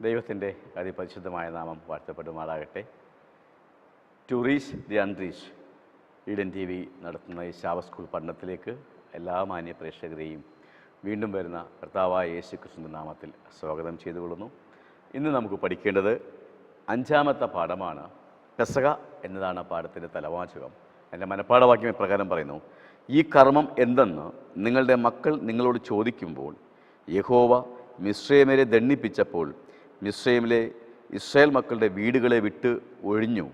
ദൈവത്തിൻ്റെ അതിപരിശുദ്ധമായ നാമം വാഴ്ത്തപ്പെടുമാറാകട്ടെ. To reach the unreach Eden TV നടത്തുന്ന ഈ ശാവ സ്കൂൾ പഠനത്തിലേക്ക് എല്ലാ മാന്യ പ്രേക്ഷകരെയും വീണ്ടും വരുന്ന കർത്താവായ യേശുക്രിസ്തുവിൻ്റെ നാമത്തിൽ സ്വാഗതം ചെയ്തുകൊള്ളുന്നു. ഇന്ന് നമുക്ക് പഠിക്കേണ്ടത് 5ാമത്തെ പാഠമാണ്. പെസഹ എന്നതാണ് ആ പാഠത്തിൻ്റെ തലവാചകം. എൻ്റെ മനഃപ്പാഠവാക്യം ഇപ്രകാരം പറയുന്നു: ഈ കർമ്മം എന്തെന്ന് നിങ്ങളുടെ മക്കൾ നിങ്ങളോട് ചോദിക്കുമ്പോൾ, യഹോവ മിസ്രയീമ്യരെ ദണ്ഡിപ്പിച്ചപ്പോൾ മിസ്രയീമിലെ ഇസ്രായേൽ മക്കളുടെ വീടുകളെ വിട്ട് ഒഴിഞ്ഞു.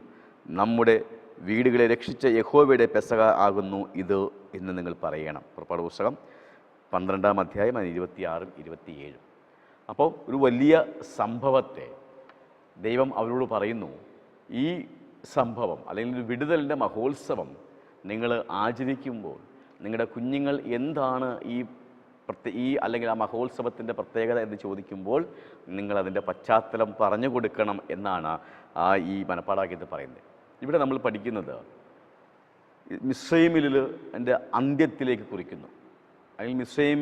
നമ്മുടെ വീടുകളെ രക്ഷിച്ച യഹോവയുടെ പെസഹ ആകുന്നു ഇത് എന്ന് നിങ്ങൾ പറയണം. പുറപ്പാട് പുസ്തകം 12-ാം അധ്യായം 26-ഉം 27-ഉം. അപ്പോൾ ഒരു വലിയ സംഭവത്തെ ദൈവം അവരോട് പറയുന്നു. ഈ സംഭവം അല്ലെങ്കിൽ ഒരു വിടുതലിൻ്റെ മഹോത്സവം നിങ്ങൾ ആചരിക്കുമ്പോൾ നിങ്ങളുടെ കുഞ്ഞുങ്ങൾ എന്താണ് ഈ അല്ലെങ്കിൽ ആ മഹോത്സവത്തിൻ്റെ പ്രത്യേകത എന്ന് ചോദിക്കുമ്പോൾ നിങ്ങളതിൻ്റെ പശ്ചാത്തലം പറഞ്ഞു കൊടുക്കണം എന്നാണ് ഈ മനഃപ്പാഠവാക്യത്തിൽ പറയുന്നത്. ഇവിടെ നമ്മൾ പഠിക്കുന്നത് മിസ്രയീമിൽ എൻ്റെ അന്ത്യത്തിലേക്ക് കുറിക്കുന്നു. അല്ലെങ്കിൽ മിസ്രയീം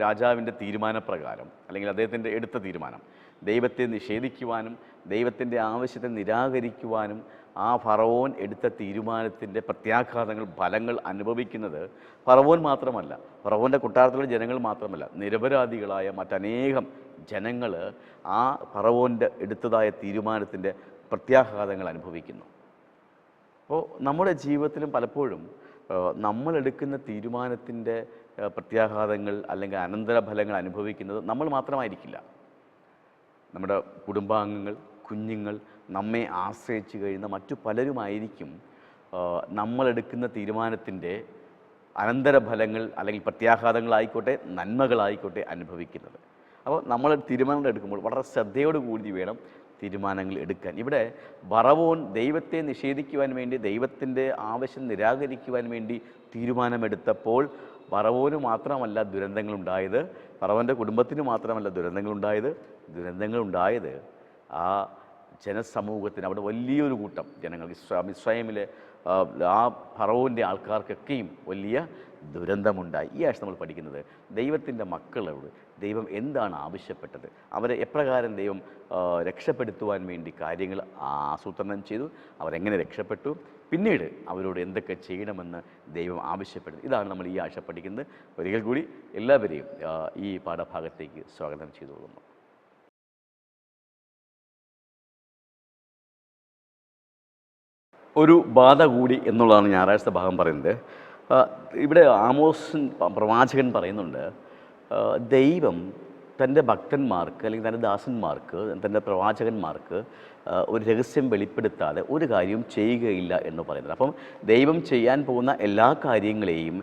രാജാവിൻ്റെ തീരുമാനപ്രകാരം അല്ലെങ്കിൽ അദ്ദേഹത്തിൻ്റെ എടുത്ത തീരുമാനം ദൈവത്തെ നിഷേധിക്കുവാനും ദൈവത്തിൻ്റെ ആവശ്യത്തെ നിരാകരിക്കുവാനും ആ ഫറവോൻ എടുത്ത തീരുമാനത്തിൻ്റെ പ്രത്യാഘാതങ്ങൾ ഫലങ്ങൾ അനുഭവിക്കുന്നത് ഫറവോൻ മാത്രമല്ല, ഫറവോൻ്റെ കൊട്ടാരത്തിലുള്ള ജനങ്ങൾ മാത്രമല്ല, നിരപരാധികളായ മറ്റനേകം ജനങ്ങൾ ആ ഫറവോൻ്റെ എടുത്തതായ തീരുമാനത്തിൻ്റെ പ്രത്യാഘാതങ്ങൾ അനുഭവിക്കുന്നു. അപ്പോൾ നമ്മുടെ ജീവിതത്തിലും പലപ്പോഴും നമ്മളെടുക്കുന്ന തീരുമാനത്തിൻ്റെ പ്രത്യാഘാതങ്ങൾ അല്ലെങ്കിൽ അനന്തരഫലങ്ങൾ അനുഭവിക്കുന്നത് നമ്മൾ മാത്രമായിരിക്കില്ല. നമ്മുടെ കുടുംബാംഗങ്ങൾ, കുഞ്ഞുങ്ങൾ, നമ്മെ ആശ്രയിച്ച് കഴിയുന്ന മറ്റു പലരുമായിരിക്കും നമ്മളെടുക്കുന്ന തീരുമാനത്തിൻ്റെ അനന്തരഫലങ്ങൾ അല്ലെങ്കിൽ പ്രത്യാഘാതങ്ങളായിക്കോട്ടെ നന്മകളായിക്കോട്ടെ അനുഭവിക്കുന്നത്. അപ്പോൾ നമ്മൾ തീരുമാനങ്ങൾ എടുക്കുമ്പോൾ വളരെ ശ്രദ്ധയോടുകൂടി വേണം തീരുമാനങ്ങൾ എടുക്കാൻ. ഇവിടെ ഫറവോൻ ദൈവത്തെ നിഷേധിക്കുവാൻ വേണ്ടി, ദൈവത്തിൻ്റെ ആവശ്യം നിരാകരിക്കുവാൻ വേണ്ടി തീരുമാനമെടുത്തപ്പോൾ ഫറവോന് മാത്രമല്ല ദുരന്തങ്ങളുണ്ടായത്, ഫറവോൻ്റെ കുടുംബത്തിന് മാത്രമല്ല ദുരന്തങ്ങളുണ്ടായത് ആ ജനസമൂഹത്തിന്, അവിടെ വലിയൊരു കൂട്ടം ജനങ്ങൾ, മിസ്രയീമിലെ ആ ഫറവോൻ്റെ ആൾക്കാർക്കൊക്കെയും വലിയ ദുരന്തമുണ്ടായി. ഈ ആഴ്ച നമ്മൾ പഠിക്കുന്നത് ദൈവത്തിൻ്റെ മക്കളോട് ദൈവം എന്താണ് ആവശ്യപ്പെട്ടത്, അവരെ എപ്രകാരം ദൈവം രക്ഷപ്പെടുത്തുവാൻ വേണ്ടി കാര്യങ്ങൾ ആസൂത്രണം ചെയ്തു, അവരെങ്ങനെ രക്ഷപ്പെട്ടു, പിന്നീട് അവരോട് എന്തൊക്കെ ചെയ്യണമെന്ന് ദൈവം ആവശ്യപ്പെടുന്നു. ഇതാണ് നമ്മൾ ഈ ആഴ്ച പഠിക്കുന്നത്. ഒരിക്കൽ കൂടി എല്ലാവരെയും ഈ പാഠഭാഗത്തേക്ക് സ്വാഗതം ചെയ്തുകൊള്ളുന്നു. ഒരു ബാധ കൂടി എന്നുള്ളതാണ് ഞായറാഴ്ച ഭാഗം പറയുന്നത്. ഇവിടെ ആമോസ് പ്രവാചകൻ പറയുന്നുണ്ട്, ദൈവം തൻ്റെ ഭക്തന്മാർക്ക് അല്ലെങ്കിൽ തൻ്റെ ദാസന്മാർക്ക്, തൻ്റെ പ്രവാചകന്മാർക്ക് ഒരു രഹസ്യം വെളിപ്പെടുത്താതെ ഒരു കാര്യവും ചെയ്യുകയില്ല എന്ന് പറയുന്നത്. അപ്പം ദൈവം ചെയ്യാൻ പോകുന്ന എല്ലാ കാര്യങ്ങളെയും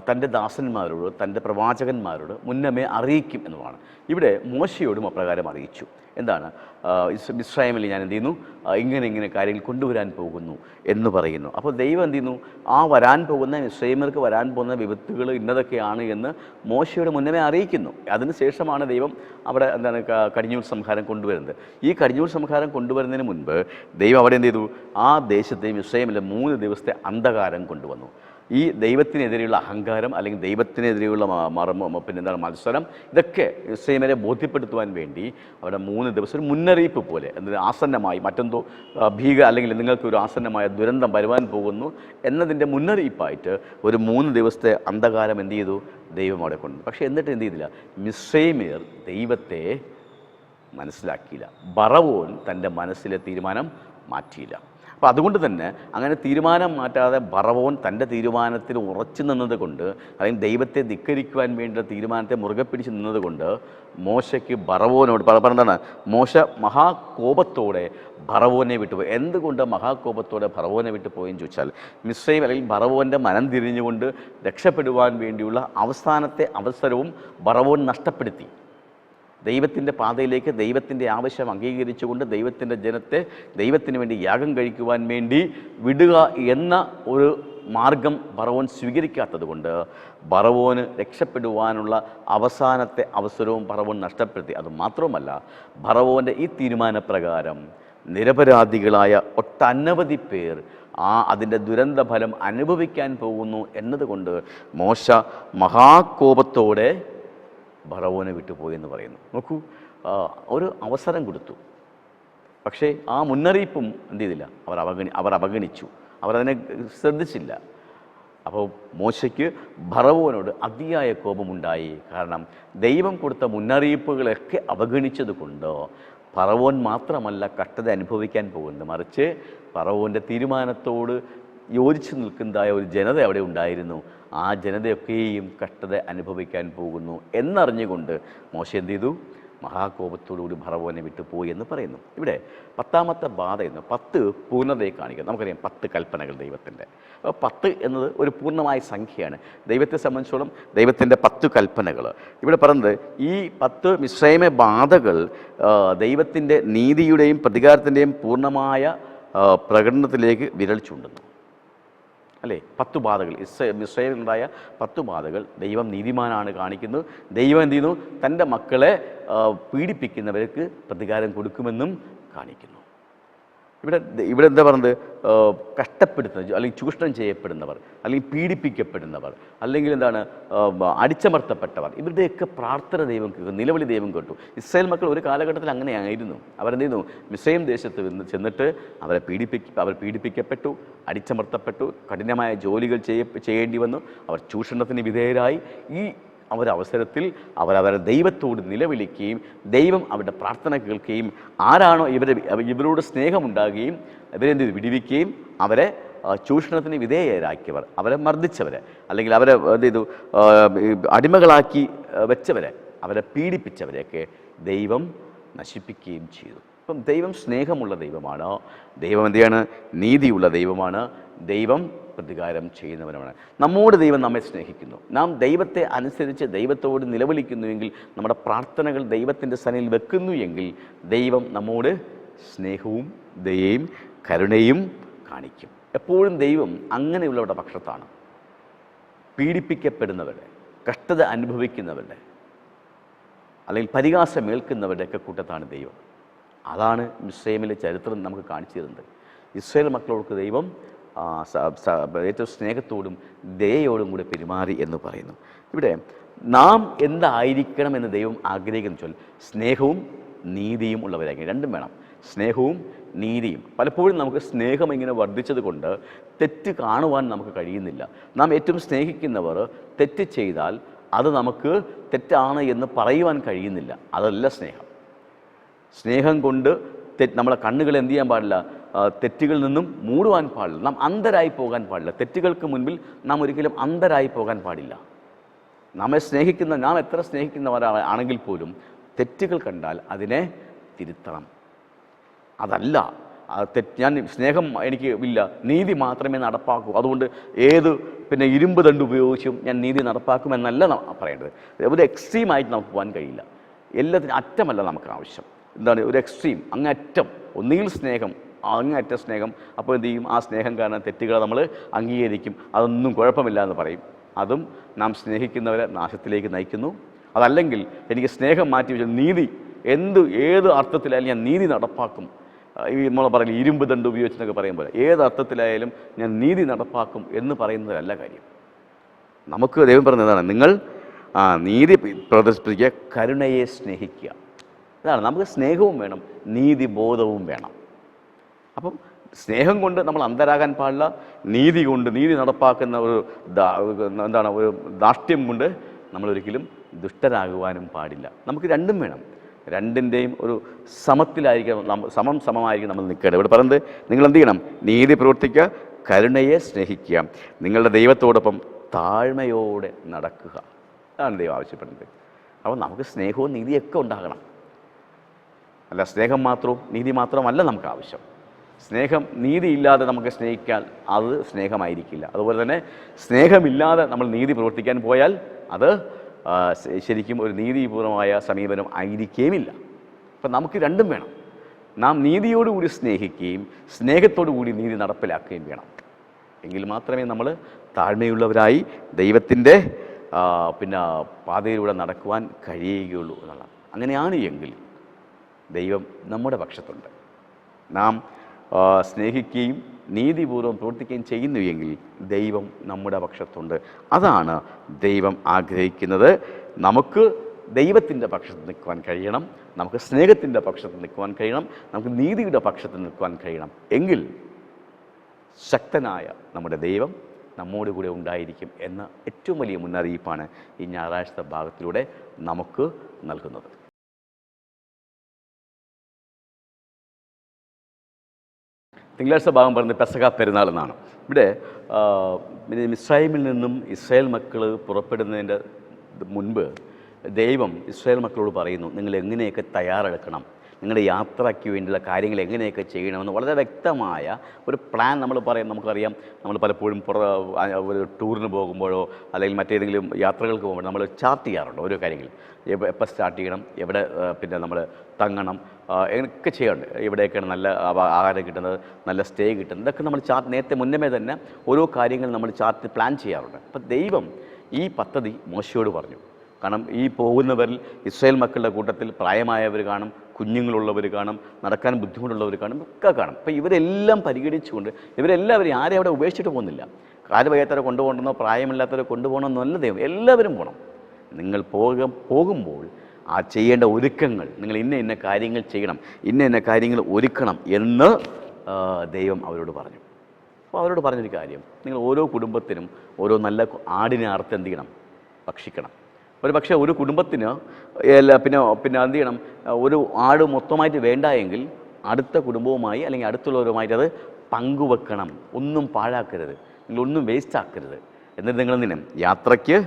തൻ്റെ ദാസന്മാരോട്, തൻ്റെ പ്രവാചകന്മാരോട് മുന്നമേ അറിയിക്കും എന്നുള്ളതാണ്. ഇവിടെ മോശയോടും അപ്രകാരം അറിയിച്ചു. എന്താണ്? മിസ്രയീമിൽ ഞാൻ എന്ത് ചെയ്യുന്നു, ഇങ്ങനെ കാര്യങ്ങൾ കൊണ്ടുവരാൻ പോകുന്നു എന്ന് പറയുന്നു. അപ്പോൾ ദൈവം എന്ത് ചെയ്യുന്നു, ആ വരാൻ പോകുന്ന മിസ്രയീമ്യർക്ക് വരാൻ പോകുന്ന വിപത്തുകൾ ഇന്നതൊക്കെയാണ് എന്ന് മോശയോട് മുന്നമേ അറിയിക്കുന്നു. അതിനുശേഷമാണ് ദൈവം അവിടെ എന്താണ് കടിഞ്ഞൂൽ സംഹാരം കൊണ്ടുവരുന്നത്. ഈ കടിഞ്ഞൂൽ സംഹാരം കൊണ്ടുവരുന്നതിന് മുൻപ് ദൈവം അവിടെ എന്ത് ചെയ്തു, ആ ദേശത്തെ മിസ്രയീമിലെ 3 ദിവസത്തെ അന്ധകാരം കൊണ്ടുവന്നു. ഈ ദൈവത്തിനെതിരെയുള്ള അഹങ്കാരം അല്ലെങ്കിൽ ദൈവത്തിനെതിരെയുള്ള പിന്നെന്താണ് മത്സരം, ഇതൊക്കെ മിസ്രയീമ്യരെ ബോധ്യപ്പെടുത്തുവാൻ വേണ്ടി അവിടെ 3 ദിവസം ഒരു മുന്നറിയിപ്പ് പോലെ, ആസന്നമായി മറ്റെന്തോ അല്ലെങ്കിൽ നിങ്ങൾക്കൊരു ആസന്നമായ ദുരന്തം വരുവാൻ പോകുന്നു എന്നതിൻ്റെ മുന്നറിയിപ്പായിട്ട് ഒരു 3 ദിവസത്തെ അന്ധകാരം എന്ത് ചെയ്തു, ദൈവം അവിടെ കൊണ്ടു. പക്ഷേ എന്നിട്ട് എന്ത് ചെയ്തില്ല, മിസ്രയീമ്യർ ദൈവത്തെ മനസ്സിലാക്കിയില്ല. ഫറവോൻ തൻ്റെ മനസ്സിലെ തീരുമാനം മാറ്റിയില്ല. അപ്പോൾ അതുകൊണ്ട് തന്നെ അങ്ങനെ തീരുമാനം മാറ്റാതെ ഫറവോൻ തൻ്റെ തീരുമാനത്തിൽ ഉറച്ചു നിന്നത് കൊണ്ട്, അല്ലെങ്കിൽ ദൈവത്തെ ധിക്കരിക്കുവാൻ വേണ്ടിയുള്ള തീരുമാനത്തെ മുറുകെ പിടിച്ച് നിന്നത് കൊണ്ട് മോശയ്ക്ക് ഫറവോനോട് പറഞ്ഞതാണ്, മോശ മഹാകോപത്തോടെ ഫറവോനെ വിട്ടുപോയി. എന്തുകൊണ്ട് മഹാകോപത്തോടെ ഫറവോനെ വിട്ടുപോയെന്ന് ചോദിച്ചാൽ, മിസ്രയീം അല്ലെങ്കിൽ ഫറവോൻ്റെ മനം തിരിഞ്ഞുകൊണ്ട് രക്ഷപ്പെടുവാൻ വേണ്ടിയുള്ള അവസാനത്തെ അവസരവും ഫറവോൻ നഷ്ടപ്പെടുത്തി. ദൈവത്തിൻ്റെ പാതയിലേക്ക് ദൈവത്തിൻ്റെ ആവശ്യം അംഗീകരിച്ചുകൊണ്ട് ദൈവത്തിൻ്റെ ജനത്തെ ദൈവത്തിന് വേണ്ടി യാഗം കഴിക്കുവാൻ വേണ്ടി വിടുക എന്ന ഒരു മാർഗം ഫറവോൻ സ്വീകരിക്കാത്തത് കൊണ്ട് ഫറവോന് രക്ഷപ്പെടുവാനുള്ള അവസാനത്തെ അവസരവും ഫറവോൻ നഷ്ടപ്പെടുത്തി. അതുമാത്രമല്ല, ഫറവോൻ്റെ ഈ തീരുമാനപ്രകാരം നിരപരാധികളായ ഒട്ടനവധി പേർ അതിൻ്റെ ദുരന്തഫലം അനുഭവിക്കാൻ പോകുന്നു എന്നതുകൊണ്ട് മോശ മഹാകോപത്തോടെ ഫറവോനെ വിട്ടുപോയി എന്ന് പറയുന്നു. നോക്കൂ, ഒരു അവസരം കൊടുത്തു, പക്ഷേ ആ മുന്നറിയിപ്പും എന്ത് ചെയ്തില്ല, അവർ അവഗണിച്ചു, അവരതിനെ ശ്രദ്ധിച്ചില്ല. അപ്പോൾ മോശയ്ക്ക് ഫറവോനോട് അതിയായ കോപമുണ്ടായി. കാരണം ദൈവം കൊടുത്ത മുന്നറിയിപ്പുകളൊക്കെ അവഗണിച്ചത് കൊണ്ട് ഫറവോൻ മാത്രമല്ല കഷ്ടത അനുഭവിക്കാൻ പോകുന്നത്, മറിച്ച് ഫറവോൻ്റെ തീരുമാനത്തോട് യോജിച്ച് നിൽക്കുന്നതായ ഒരു ജനത അവിടെ ഉണ്ടായിരുന്നു. ആ ജനതയൊക്കെയും കഷ്ടത അനുഭവിക്കാൻ പോകുന്നു എന്നറിഞ്ഞുകൊണ്ട് മോശ എന്ത് ചെയ്തു? മഹാകോപത്തോടുകൂടി ഫറവോനെ വിട്ടുപോയി എന്ന് പറയുന്നു. ഇവിടെ 10ാമത്തെ ബാധ എന്ന് 10 പൂർണ്ണതയെ കാണിക്കുക. നമുക്കറിയാം 10 കൽപ്പനകൾ ദൈവത്തിൻ്റെ. 10 എന്നത് ഒരു പൂർണ്ണമായ സംഖ്യയാണ്. ദൈവത്തെ സംബന്ധിച്ചോളം ദൈവത്തിൻ്റെ 10 കൽപ്പനകൾ. ഇവിടെ പറയുന്നത് ഈ 10 മിസ്രൈമ ബാധകൾ ദൈവത്തിൻ്റെ നീതിയുടെയും പ്രതികാരത്തിൻ്റെയും പൂർണ്ണമായ പ്രകടനത്തിലേക്ക് വിരൽ ചൂണ്ടുന്നു. അല്ലേ? 10 ബാധകൾ, മിസ്രൈമിലുണ്ടായ 10 ബാധകൾ ദൈവം നീതിമാനാണ് കാണിക്കുന്നത്. ദൈവം എന്ത് ചെയ്യുന്നു? തൻ്റെ മക്കളെ പീഡിപ്പിക്കുന്നവർക്ക് പ്രതികാരം കൊടുക്കുമെന്നും കാണിക്കുന്നു. ഇവിടെ എന്താ പറയുന്നത്? കഷ്ടപ്പെടുത്തുന്ന അല്ലെങ്കിൽ ചൂഷണം ചെയ്യപ്പെടുന്നവർ, അല്ലെങ്കിൽ പീഡിപ്പിക്കപ്പെടുന്നവർ, അല്ലെങ്കിൽ എന്താണ് അടിച്ചമർത്തപ്പെട്ടവർ, ഇവരുടെയൊക്കെ പ്രാർത്ഥന ദൈവം കേൾക്കും, നിലവിളി ദൈവം കേട്ടു. ഇസ്രായേൽ മക്കൾ ഒരു കാലഘട്ടത്തിൽ അങ്ങനെയായിരുന്നു. അവരെന്ത് ചെയ്യുന്നു? മിസ്രൈം ദേശത്ത് ചെന്നിട്ട് അവർ പീഡിപ്പിക്കപ്പെട്ടു, അടിച്ചമർത്തപ്പെട്ടു, കഠിനമായ ജോലികൾ ചെയ്യേണ്ടി വന്നു, അവർ ചൂഷണത്തിന് വിധേയരായി. ഈ അവരവസരത്തിൽ അവരവരുടെ ദൈവത്തോട് നിലവിളിക്കുകയും ദൈവം അവരുടെ പ്രാർത്ഥന കേൾക്കുകയും ആരാണോ ഇവരോട് സ്നേഹമുണ്ടാകുകയും ഇവരെന്ത് വിടുവിക്കുകയും അവരെ ചൂഷണത്തിന് വിധേയരാക്കിയവർ, അവരെ മർദ്ദിച്ചവരെ, അല്ലെങ്കിൽ അവരെ എന്ത് ചെയ്തു അടിമകളാക്കി വെച്ചവരെ, അവരെ പീഡിപ്പിച്ചവരെയൊക്കെ ദൈവം നശിപ്പിക്കുകയും ചെയ്തു. അപ്പം ദൈവം സ്നേഹമുള്ള ദൈവമാണ്. ദൈവം എന്തെയാണ്? നീതിയുള്ള ദൈവമാണ്. ദൈവം പ്രതികാരം ചെയ്യുന്നവനുമാണ്. നമ്മോട് ദൈവം നമ്മെ സ്നേഹിക്കുന്നു. നാം ദൈവത്തെ അനുസരിച്ച് ദൈവത്തോട് നിലവിളിക്കുന്നുവെങ്കിൽ, നമ്മുടെ പ്രാർത്ഥനകൾ ദൈവത്തിൻ്റെ സന്നിധിയിൽ വെക്കുന്നു എങ്കിൽ ദൈവം നമ്മോട് സ്നേഹവും ദയയും കരുണയും കാണിക്കും. എപ്പോഴും ദൈവം അങ്ങനെയുള്ളവരുടെ പക്ഷത്താണ്. പീഡിപ്പിക്കപ്പെടുന്നവരുടെ, കഷ്ടത അനുഭവിക്കുന്നവരുടെ, അല്ലെങ്കിൽ പരിഹാസമേൽക്കുന്നവരുടെയൊക്കെ കൂട്ടത്താണ് ദൈവം. അതാണ് മിസ്രൈമിലെ ചരിത്രം നമുക്ക് കാണിച്ചു തരുന്നത്. ഇസ്രായേൽ മക്കളോർക്ക് ദൈവം ഏറ്റവും സ്നേഹത്തോടും ദയയോടും കൂടെ പെരുമാറി എന്ന് പറയുന്നു. ഇവിടെ നാം എന്തായിരിക്കണം എന്ന് ദൈവം ആഗ്രഹിക്കുന്ന വെച്ചാൽ സ്നേഹവും നീതിയും ഉള്ളവരായിരിക്കും. രണ്ടും വേണം, സ്നേഹവും നീതിയും. പലപ്പോഴും നമുക്ക് സ്നേഹം ഇങ്ങനെ വർദ്ധിച്ചത് കൊണ്ട് തെറ്റ് കാണുവാൻ നമുക്ക് കഴിയുന്നില്ല. നാം ഏറ്റവും സ്നേഹിക്കുന്നവർ തെറ്റ് ചെയ്താൽ അത് നമുക്ക് തെറ്റാണ് എന്ന് പറയുവാൻ കഴിയുന്നില്ല. അതല്ല സ്നേഹം. സ്നേഹം കൊണ്ട് നമ്മളെ കണ്ണുകൾ എന്ത് ചെയ്യാൻ പാടില്ല? തെറ്റുകളിൽ നിന്നും മൂടുവാൻ പാടില്ല. നാം അന്ധരായി പോകാൻ പാടില്ല. തെറ്റുകൾക്ക് മുൻപിൽ നാം ഒരിക്കലും അന്ധരായി പോകാൻ പാടില്ല. നാം എത്ര സ്നേഹിക്കുന്നവരാണെങ്കിൽ പോലും തെറ്റുകൾ കണ്ടാൽ അതിനെ തിരുത്തണം. അതല്ല ഞാൻ സ്നേഹം എനിക്ക് ഇല്ല, നീതി മാത്രമേ നടപ്പാക്കൂ, അതുകൊണ്ട് ഇരുമ്പ് ദണ്ട് ഉപയോഗിച്ചും ഞാൻ നീതി നടപ്പാക്കുമെന്നല്ല പറയേണ്ടത്. ഒരു എക്സ്ട്രീമായിട്ട് നമുക്ക് പോകാൻ കഴിയില്ല. എല്ലാത്തിനും അറ്റമല്ല നമുക്ക് ആവശ്യം. എന്താണ് ഒരു എക്സ്ട്രീം? അങ്ങറ്റം. ഒന്നുകിൽ സ്നേഹം, അങ്ങേയറ്റ സ്നേഹം. അപ്പോൾ എന്ത് ചെയ്യും? ആ സ്നേഹം കാരണം തെറ്റുകളെ നമ്മൾ അംഗീകരിക്കും, അതൊന്നും കുഴപ്പമില്ല എന്ന് പറയും. അതും നാം സ്നേഹിക്കുന്നവരെ നാശത്തിലേക്ക് നയിക്കുന്നു. അതല്ലെങ്കിൽ എനിക്ക് സ്നേഹം മാറ്റി വെച്ചാൽ നീതി ഏത് അർത്ഥത്തിലായാലും ഞാൻ നീതി നടപ്പാക്കും. നമ്മൾ പറയില്ല ഇരുമ്പ് ദണ്ട് ഉപയോഗിച്ചെന്നൊക്കെ പറയുമ്പോൾ ഏത് അർത്ഥത്തിലായാലും ഞാൻ നീതി നടപ്പാക്കും എന്ന് പറയുന്നതല്ല കാര്യം. നമുക്ക് ദൈവം പറഞ്ഞതാണ്, നിങ്ങൾ നീതി പ്രദർശിപ്പിക്കുക, കരുണയെ സ്നേഹിക്കുക. ഇതാണ് നമുക്ക് സ്നേഹവും വേണം, നീതിബോധവും വേണം. അപ്പം സ്നേഹം കൊണ്ട് നമ്മൾ അന്ധരാകാൻ പാടില്ല. നീതി കൊണ്ട്, നീതി നടപ്പാക്കുന്ന ഒരു ധാർഷ്ട്യം കൊണ്ട് നമ്മളൊരിക്കലും ദുഷ്ടരാകുവാനും പാടില്ല. നമുക്ക് രണ്ടും വേണം. രണ്ടിൻ്റെയും ഒരു സമത്തിലായിരിക്കണം, സമമായിരിക്കും നമ്മൾ നിൽക്കേണ്ടത്. ഇവിടെ പറയുന്നത് നിങ്ങൾ എന്ത് ചെയ്യണം? നീതി പ്രവർത്തിക്കുക, കരുണയെ സ്നേഹിക്കുക, നിങ്ങളുടെ ദൈവത്തോടൊപ്പം താഴ്മയോടെ നടക്കുക. അതാണ് ദൈവം ആവശ്യപ്പെടുന്നത്. അപ്പോൾ നമുക്ക് സ്നേഹവും നീതിയൊക്കെ ഉണ്ടാകണം. അല്ല സ്നേഹം മാത്രവും നീതി മാത്രമല്ല നമുക്ക് ആവശ്യം. സ്നേഹം നീതിയില്ലാതെ നമുക്ക് സ്നേഹിക്കാൻ അത് സ്നേഹമായിരിക്കില്ല. അതുപോലെ തന്നെ സ്നേഹമില്ലാതെ നമ്മൾ നീതി പ്രവർത്തിക്കാൻ പോയാൽ അത് ശരിക്കും ഒരു നീതിപൂർവമായ സമീപനം ആയിരിക്കുകയുമില്ല. അപ്പം നമുക്ക് രണ്ടും വേണം. നാം നീതിയോടുകൂടി സ്നേഹിക്കുകയും സ്നേഹത്തോടു കൂടി നീതി നടപ്പിലാക്കുകയും വേണം. എങ്കിൽ മാത്രമേ നമ്മൾ താഴ്മയുള്ളവരായി ദൈവത്തിൻ്റെ പാതയിലൂടെ നടക്കുവാൻ കഴിയുകയുള്ളൂ എന്നുള്ളതാണ്. അങ്ങനെയാണ് എങ്കിൽ ദൈവം നമ്മുടെ പക്ഷത്തുണ്ട്. നാം സ്നേഹിക്കുകയും നീതിപൂർവ്വം പ്രവർത്തിക്കുകയും ചെയ്യുന്നു എങ്കിൽ ദൈവം നമ്മുടെ പക്ഷത്തുണ്ട്. അതാണ് ദൈവം ആഗ്രഹിക്കുന്നത്. നമുക്ക് ദൈവത്തിൻ്റെ പക്ഷത്ത് നിൽക്കുവാൻ കഴിയണം, നമുക്ക് സ്നേഹത്തിൻ്റെ പക്ഷത്ത് നിൽക്കുവാൻ കഴിയണം, നമുക്ക് നീതിയുടെ പക്ഷത്ത് നിൽക്കുവാൻ കഴിയണം. എങ്കിൽ ശക്തനായ നമ്മുടെ ദൈവം നമ്മോട് കൂടെ ഉണ്ടായിരിക്കും എന്ന ഏറ്റവും വലിയ മുന്നറിയിപ്പാണ് ഈ ഞായറാഴ്ച ഭാഗത്തിലൂടെ നമുക്ക് നൽകുന്നത്. തിങ്കളാഴ്ച ഭാഗം പറയുന്നത് പെസഹ പെരുന്നാൾ എന്നാണ്. ഇവിടെ മിസ്രയീമിൽ നിന്നും ഇസ്രായേൽ മക്കൾ പുറപ്പെടുന്നതിൻ്റെ മുൻപ് ദൈവം ഇസ്രായേൽ മക്കളോട് പറയുന്നു, നിങ്ങൾ എങ്ങനെയൊക്കെ തയ്യാറെടുക്കണം, നിങ്ങളുടെ യാത്രയ്ക്ക് വേണ്ടിയുള്ള കാര്യങ്ങൾ എങ്ങനെയൊക്കെ ചെയ്യണമെന്ന് വളരെ വ്യക്തമായ ഒരു പ്ലാൻ നമുക്കറിയാം. നമ്മൾ പലപ്പോഴും ഒരു ടൂറിന് പോകുമ്പോഴോ അല്ലെങ്കിൽ മറ്റേതെങ്കിലും യാത്രകൾക്ക് പോകുമ്പോൾ നമ്മൾ ചാർട്ട് ചെയ്യാറുണ്ട് ഓരോ കാര്യങ്ങൾ. എപ്പോൾ സ്റ്റാർട്ട് ചെയ്യണം, എവിടെ പിന്നെ നമ്മൾ തങ്ങണം, ഒക്കെ ചെയ്യാറുണ്ട്. എവിടെയൊക്കെയാണ് നല്ല ആഹാരം കിട്ടുന്നത്, നല്ല സ്റ്റേ കിട്ടുന്നത്, ഇതൊക്കെ നമ്മൾ നേരത്തെ മുന്നമേ തന്നെ ഓരോ കാര്യങ്ങൾ നമ്മൾ ചാർട്ട് പ്ലാൻ ചെയ്യാറുണ്ട്. അപ്പോൾ ദൈവം ഈ പദ്ധതി മോശയോട് പറഞ്ഞു. കാരണം ഈ പോകുന്നവരിൽ ഇസ്രായേൽ മക്കളുടെ കൂട്ടത്തിൽ പ്രായമായവർ കാണും, കുഞ്ഞുങ്ങളുള്ളവർ കാണും, നടക്കാൻ ബുദ്ധിമുട്ടുള്ളവർ കാണും, ഒക്കെ കാണും. അപ്പോൾ ഇവരെല്ലാം പരിഗണിച്ചുകൊണ്ട് ഇവരെല്ലാവരും ആരെയും അവിടെ ഉപേക്ഷിച്ചിട്ട് പോകുന്നില്ല. കാലുവയ്യാത്തവരെ കൊണ്ടുപോകണമെന്നോ പ്രായമില്ലാത്തവരെ കൊണ്ടുപോകണമെന്നല്ല ദൈവം, എല്ലാവരും പോകണം. നിങ്ങൾ പോകുമ്പോൾ ആ ചെയ്യേണ്ട ഒരുക്കങ്ങൾ, നിങ്ങൾ ഇന്ന കാര്യങ്ങൾ ചെയ്യണം, ഇന്ന കാര്യങ്ങൾ ഒരുക്കണം എന്ന് ദൈവം അവരോട് പറഞ്ഞു. അപ്പോൾ അവരോട് പറഞ്ഞൊരു കാര്യം, നിങ്ങൾ ഓരോ കുടുംബത്തിനും ഓരോ നല്ല ആടിനെ അറുത്ത് എന്ത് ചെയ്യണം, ഭക്ഷിക്കണം. ഒരു പക്ഷേ ഒരു കുടുംബത്തിന് പിന്നെ എന്ത് ചെയ്യണം, ഒരു ആട് മൊത്തമായിട്ട് വേണ്ട എങ്കിൽ അടുത്ത കുടുംബവുമായി അല്ലെങ്കിൽ അടുത്തുള്ളവരുമായിട്ട് അത് പങ്കുവെക്കണം. ഒന്നും പാഴാക്കരുത്, നിങ്ങളൊന്നും വേസ്റ്റ് ആക്കരുത്. എന്നിട്ട് നിങ്ങൾ എന്തിനും യാത്രയ്ക്ക്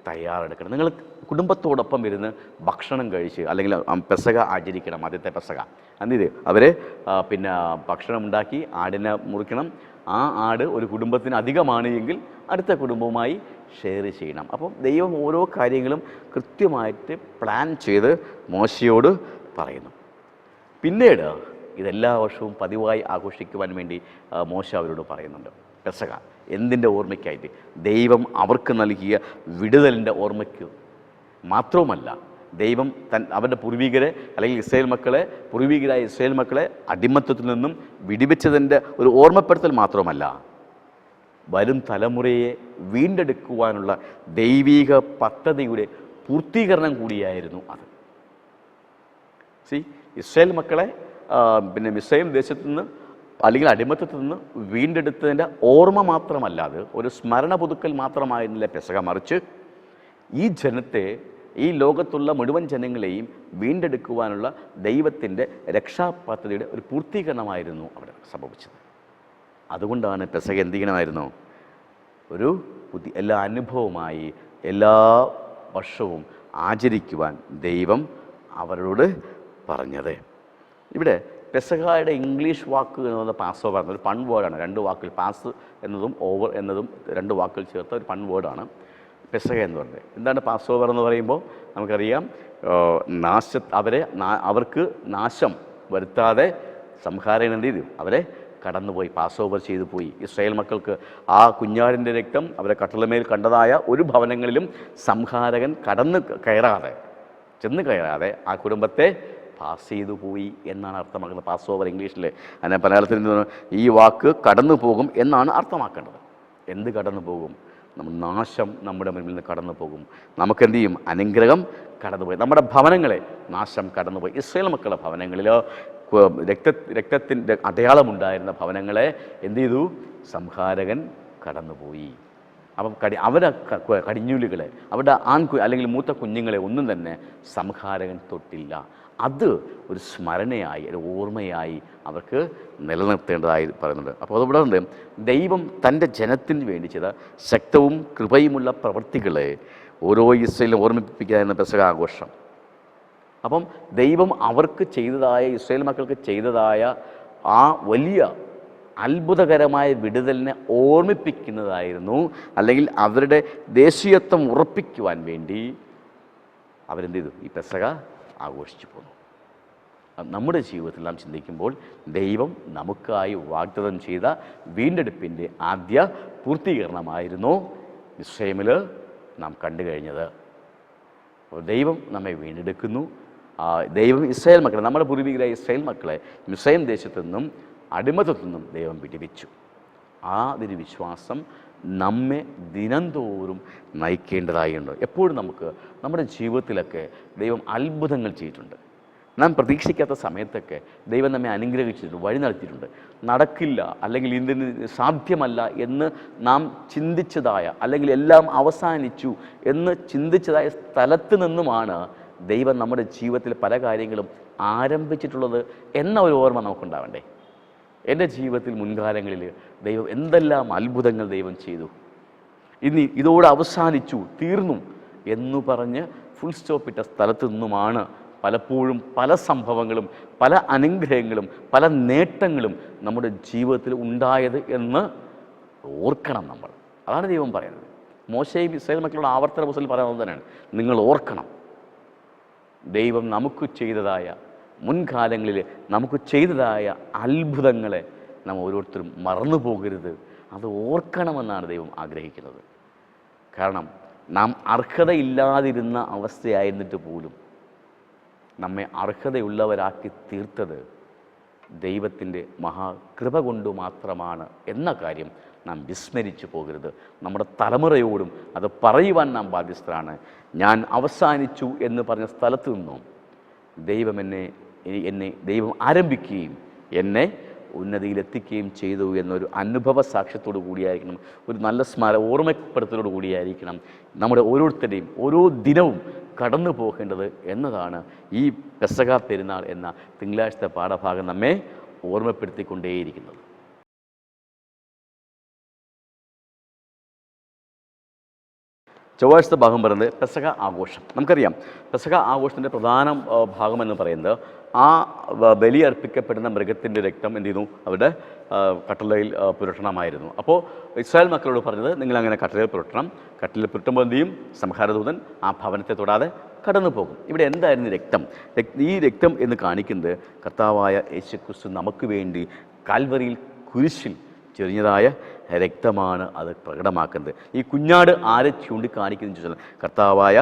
തയ്യാറെടുക്കണം. നിങ്ങൾ കുടുംബത്തോടൊപ്പം ഇരുന്ന് ഭക്ഷണം കഴിച്ച് അല്ലെങ്കിൽ പെസഹ ആചരിക്കണം. ആദ്യത്തെ പെസഹ എന്ത് അവർ പിന്നെ ഭക്ഷണം ഉണ്ടാക്കി ആടിനെ മുറിക്കണം. ആ ആട് ഒരു കുടുംബത്തിന് അധികമാണ് എങ്കിൽ അടുത്ത കുടുംബവുമായി ഷെയർ ചെയ്യണം. അപ്പം ദൈവം ഓരോ കാര്യങ്ങളും കൃത്യമായിട്ട് പ്ലാൻ ചെയ്ത് മോശയോട് പറയുന്നു. പിന്നീട് ഇതെല്ലാ വർഷവും പതിവായി ആഘോഷിക്കുവാൻ വേണ്ടി മോശ അവരോട് പറയുന്നുണ്ട്. പെസഹ എന്തിൻ്റെ ഓർമ്മയ്ക്കായിട്ട്? ദൈവം അവർക്ക് നൽകിയ വിടുതലിൻ്റെ ഓർമ്മയ്ക്ക് മാത്രവുമല്ല, ദൈവം അവരുടെ പൂർവികരെ അല്ലെങ്കിൽ പൂർവികരായ ഇസ്രായേൽ മക്കളെ അടിമത്തത്തിൽ നിന്നും വിടിവെച്ചതിൻ്റെ ഒരു ഓർമ്മപ്പെടുത്തൽ മാത്രമല്ല, വരും തലമുറയെ വീണ്ടെടുക്കുവാനുള്ള ദൈവിക പദ്ധതിയുടെ പൂർത്തീകരണം കൂടിയായിരുന്നു അത്. ഇസ്രായേൽ മക്കളെ പിന്നെ മിസ്രയീം ദേശത്തു നിന്ന് അല്ലെങ്കിൽ അടിമത്തത്തിൽ നിന്ന് വീണ്ടെടുത്തതിൻ്റെ ഓർമ്മ മാത്രമല്ല, അത് ഒരു സ്മരണ പുതുക്കൽ മാത്രമായിരുന്നില്ല പെസഹ. മറിച്ച് ഈ ജനത്തെ, ഈ ലോകത്തുള്ള മുഴുവൻ ജനങ്ങളെയും വീണ്ടെടുക്കുവാനുള്ള ദൈവത്തിൻ്റെ രക്ഷാപദ്ധതിയുടെ ഒരു പൂർത്തീകരണമായിരുന്നു അവിടെ സംഭവിച്ചത്. അതുകൊണ്ടാണ് പെസഹ എന്ത് ചെയ്യണമായിരുന്നു, ഒരു എല്ലാ അനുഭവമായി എല്ലാ വർഷവും ആചരിക്കുവാൻ ദൈവം അവരോട് പറഞ്ഞത്. ഇവിടെ പെസഹയുടെ ഇംഗ്ലീഷ് വാക്ക് എന്ന് പറയുന്നത് പാസ് ഓവർ ഒരു പൺ വേർഡാണ്. രണ്ട് വാക്കുകൾ, പാസ് എന്നതും ഓവർ എന്നതും രണ്ട് വാക്കുകൾ ചേർത്ത ഒരു പൺ വേർഡാണ് പെസഹ എന്ന് പറയുന്നത്. എന്താണ് പാസ് ഓവർ എന്ന് പറയുമ്പോൾ നമുക്കറിയാം, അവർക്ക് നാശം വരുത്താതെ സംഹാരകൻ എന്ത് ചെയ്തു, അവരെ കടന്നുപോയി, പാസ് ഓവർ ചെയ്തു പോയി. ഇസ്രായേൽ മക്കൾക്ക് ആ കുഞ്ഞാടിൻ്റെ രക്തം അവരെ കട്ടളമേൽ കണ്ടതായ ഒരു ഭവനങ്ങളിലും സംഹാരകൻ ചെന്ന് കയറാതെ ആ കുടുംബത്തെ പാസ് ചെയ്തു പോയി എന്നാണ് അർത്ഥമാക്കുന്നത്. പാസ് ഓവർ ഇംഗ്ലീഷിൽ, അതിനെ മലയാളത്തിൽ ഈ വാക്ക് കടന്നു പോകും എന്നാണ് അർത്ഥമാക്കേണ്ടത്. എന്ത് കടന്നു പോകും? നാശം നമ്മുടെ മുന്നിൽ നിന്ന് കടന്നു പോകും. നമുക്കെന്ത് ചെയ്യും? അനുഗ്രഹം കടന്നുപോയി. നമ്മുടെ ഭവനങ്ങളെ നാശം കടന്നുപോയി. ഇസ്രായേൽ മക്കളുടെ ഭവനങ്ങളിൽ രക്തത്തിൻ്റെ അടയാളമുണ്ടായിരുന്ന ഭവനങ്ങളെ എന്ത് ചെയ്തു? സംഹാരകൻ കടന്നുപോയി. അപ്പം അവരുടെ കടിഞ്ഞൂലുകളെ, അവരുടെ അല്ലെങ്കിൽ മൂത്ത കുഞ്ഞുങ്ങളെ ഒന്നും തന്നെ സംഹാരകൻ തൊട്ടില്ല. അത് ഒരു സ്മരണയായി, ഒരു ഓർമ്മയായി അവർക്ക് നിലനിർത്തേണ്ടതായി പറയുന്നുണ്ട്. അപ്പോൾ അതിവിടെ ഉണ്ട്, ദൈവം തൻ്റെ ജനത്തിന് വേണ്ടി ചെയ്ത ശക്തവും കൃപയുമുള്ള പ്രവൃത്തികളെ ഓരോ ഇസ്രായേലിനെ ഓർമ്മിപ്പിക്കാനായിരുന്നു പെസഹ ആഘോഷം. അപ്പം ദൈവം അവർക്ക് ചെയ്തതായ, ഇസ്രായേൽ മക്കൾക്ക് ചെയ്തതായ ആ വലിയ അത്ഭുതകരമായ വിടുതലിനെ ഓർമ്മിപ്പിക്കുന്നതായിരുന്നു, അല്ലെങ്കിൽ അവരുടെ ദേശീയത്വം ഉറപ്പിക്കുവാൻ വേണ്ടി അവരെന്ത് ചെയ്തു? ഈ പെസഹ ആഘോഷിച്ചു പോന്നു. നമ്മുടെ ജീവിതത്തിൽ നാം ചിന്തിക്കുമ്പോൾ ദൈവം നമുക്കായി വാഗ്ദത്തം ചെയ്ത വീണ്ടെടുപ്പിൻ്റെ ആദ്യ പൂർത്തീകരണമായിരുന്നു മിസ്രയീമിൽ നാം കണ്ടു കഴിഞ്ഞത്. അപ്പോൾ ദൈവം നമ്മെ വീണ്ടെടുക്കുന്നു. ദൈവം ഇസ്രായേൽ മക്കളെ, നമ്മുടെ പൂർവികരായ ഇസ്രായേൽ മക്കളെ മിസ്രയീം ദേശത്തു നിന്നും അടിമത്തത്തിൽ നിന്നും ദൈവം വിടുവിച്ചു. ആ ഒരു വിശ്വാസം നമ്മെ ദിനംതോറും നയിക്കേണ്ടതായുണ്ട്. എപ്പോഴും നമുക്ക് നമ്മുടെ ജീവിതത്തിലൊക്കെ ദൈവം അത്ഭുതങ്ങൾ ചെയ്തിട്ടുണ്ട്. നാം പ്രതീക്ഷിക്കാത്ത സമയത്തൊക്കെ ദൈവം നമ്മെ അനുഗ്രഹിച്ചിട്ടുണ്ട്, വഴി നടത്തിയിട്ടുണ്ട്. നടക്കില്ല അല്ലെങ്കിൽ ഇതിന് സാധ്യമല്ല എന്ന് നാം ചിന്തിച്ചതായ, അല്ലെങ്കിൽ എല്ലാം അവസാനിച്ചു എന്ന് ചിന്തിച്ചതായ സ്ഥലത്ത് നിന്നുമാണ് ദൈവം നമ്മുടെ ജീവിതത്തിൽ പല കാര്യങ്ങളും ആരംഭിച്ചിട്ടുള്ളത് എന്ന ഒരു ഓർമ്മ നമുക്കുണ്ടാവണ്ടേ. എൻ്റെ ജീവിതത്തിൽ മുൻകാലങ്ങളിൽ ദൈവം എന്തെല്ലാം അത്ഭുതങ്ങൾ ദൈവം ചെയ്തു. ഇനി ഇതോടെ അവസാനിച്ചു, തീർന്നു എന്നു പറഞ്ഞ് ഫുൾ സ്റ്റോപ്പ് ഇട്ട സ്ഥലത്ത് നിന്നുമാണ് പലപ്പോഴും പല സംഭവങ്ങളും പല അനുഗ്രഹങ്ങളും പല നേട്ടങ്ങളും നമ്മുടെ ജീവിതത്തിൽ ഉണ്ടായത് എന്ന് ഓർക്കണം നമ്മൾ. അതാണ് ദൈവം പറയുന്നത്. മോശയും ഇസ്രായേൽ മക്കളുടെ ആവർത്തന പുസ്തകത്തിൽ പറയുന്നത് തന്നെയാണ്, നിങ്ങൾ ഓർക്കണം ദൈവം നമുക്ക് ചെയ്തതായ, മുൻകാലങ്ങളിൽ നമുക്ക് ചെയ്തതായ അത്ഭുതങ്ങളെ നാം ഓരോരുത്തരും മറന്നു പോകരുത്. അത് ഓർക്കണമെന്നാണ് ദൈവം ആഗ്രഹിക്കുന്നത്. കാരണം നാം അർഹതയില്ലാതിരുന്ന അവസ്ഥയായിരുന്നിട്ട് പോലും നമ്മെ അർഹതയുള്ളവരാക്കി തീർത്തത് ദൈവത്തിൻ്റെ മഹാകൃപ കൊണ്ട് മാത്രമാണ് എന്ന കാര്യം നാം വിസ്മരിച്ചു പോകരുത്. നമ്മുടെ തലമുറയോടും അത് പറയുവാൻ നാം ബാധ്യസ്ഥരാണ്. ഞാൻ അവസാനിച്ചു എന്ന് പറഞ്ഞ സ്ഥലത്തു നിന്നും എന്നെ ദൈവം ആരംഭിക്കുകയും എന്നെ ഉന്നതിയിലെത്തിക്കുകയും ചെയ്തു എന്നൊരു അനുഭവ സാക്ഷ്യത്തോടു കൂടിയായിരിക്കണം, ഒരു നല്ല ഓർമ്മപ്പെടുത്തലോടു കൂടിയായിരിക്കണം നമ്മുടെ ഓരോരുത്തരുടെയും ഓരോ ദിനവും കടന്നു പോകേണ്ടത് എന്നതാണ് ഈ പെസഹ പെരുന്നാൾ എന്ന തിങ്കളാഴ്ചത്തെ പാഠഭാഗം നമ്മെ ഓർമ്മപ്പെടുത്തിക്കൊണ്ടേയിരിക്കുന്നത്. ചൊവ്വാഴ്ചത്തെ ഭാഗം പറയുന്നത് പെസഹ ആഘോഷം. നമുക്കറിയാം പെസഹ ആഘോഷത്തിൻ്റെ പ്രധാന ഭാഗമെന്ന് പറയുന്നത് ആ ബലി അർപ്പിക്കപ്പെടുന്ന മൃഗത്തിൻ്റെ രക്തം എന്ത് ചെയ്യുന്നു, അവരുടെ കട്ടളയിൽ പുരട്ടണമായിരുന്നു. അപ്പോൾ ഇസ്രായേൽ മക്കളോട് പറഞ്ഞത്, നിങ്ങളങ്ങനെ കട്ടളയിൽ പുരട്ടണം. കട്ടളയിൽ പുരട്ടുമ്പോൾ എന്ത് ചെയ്യും, സംഹാരദൂതൻ ആ ഭവനത്തെ തൊടാതെ കടന്നു പോകും. ഇവിടെ എന്തായിരുന്നു രക്തം? ഈ രക്തം എന്ന് കാണിക്കുന്നത് കർത്താവായ യേശുക്രിസ്തു നമുക്ക് വേണ്ടി കാൽവറിയിൽ കുരിശിൽ ചൊരിഞ്ഞതായ രക്തമാണ് അത് പ്രകടമാക്കുന്നത്. ഈ കുഞ്ഞാട് ആരെ ചൂണ്ടിക്കാണിക്കുന്നതെന്ന് ചോദിച്ചാൽ കർത്താവായ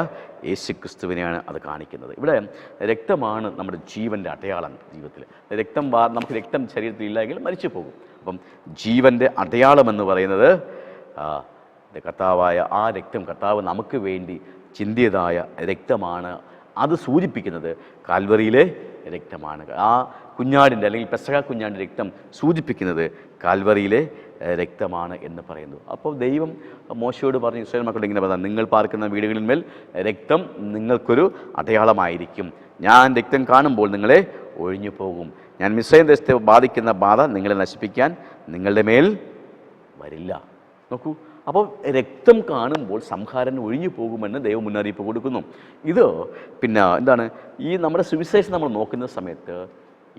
യേശുക്രിസ്തുവിനെയാണ് അത് കാണിക്കുന്നത്. ഇവിടെ രക്തമാണ് നമ്മുടെ ജീവൻ്റെ അടയാളം. ജീവിതത്തിൽ നമുക്ക് രക്തം ശരീരത്തിൽ ഇല്ലെങ്കിൽ മരിച്ചു പോകും. അപ്പം ജീവൻ്റെ അടയാളം എന്ന് പറയുന്നത് കർത്താവായ ആ രക്തം, കർത്താവ് നമുക്ക് വേണ്ടി ചിന്തിയതായ രക്തമാണ്. അത് സൂചിപ്പിക്കുന്നത് കാൽവറിയിലെ രക്തമാണ്. ആ കുഞ്ഞാടിൻ്റെ അല്ലെങ്കിൽ പെസഹ കുഞ്ഞാടിൻ്റെ രക്തം സൂചിപ്പിക്കുന്നത് കാൽവറിയിലെ രക്തമാണ് എന്ന് പറയുന്നു. അപ്പോൾ ദൈവം മോശയോട് പറഞ്ഞു, ഇസ്രായേൽ മക്കളോട് ഇങ്ങനെ പറഞ്ഞാൽ, നിങ്ങൾ പാർക്കുന്ന വീടുകളിന്മേൽ രക്തം നിങ്ങൾക്കൊരു അടയാളമായിരിക്കും. ഞാൻ രക്തം കാണുമ്പോൾ നിങ്ങളെ ഒഴിഞ്ഞു പോകും. ഞാൻ മിസ്രയീം ദേശത്തെ ബാധിക്കുന്ന ബാധ നിങ്ങളെ നശിപ്പിക്കാൻ നിങ്ങളുടെ മേൽ വരില്ല. നോക്കൂ, അപ്പോൾ രക്തം കാണുമ്പോൾ സംഹാരം ഒഴിഞ്ഞു പോകുമെന്ന് ദൈവം മുന്നറിയിപ്പ് കൊടുക്കുന്നു. ഇത് പിന്നെ എന്താണ്, ഈ നമ്മുടെ സുവിശേഷം നമ്മൾ നോക്കുന്ന സമയത്ത്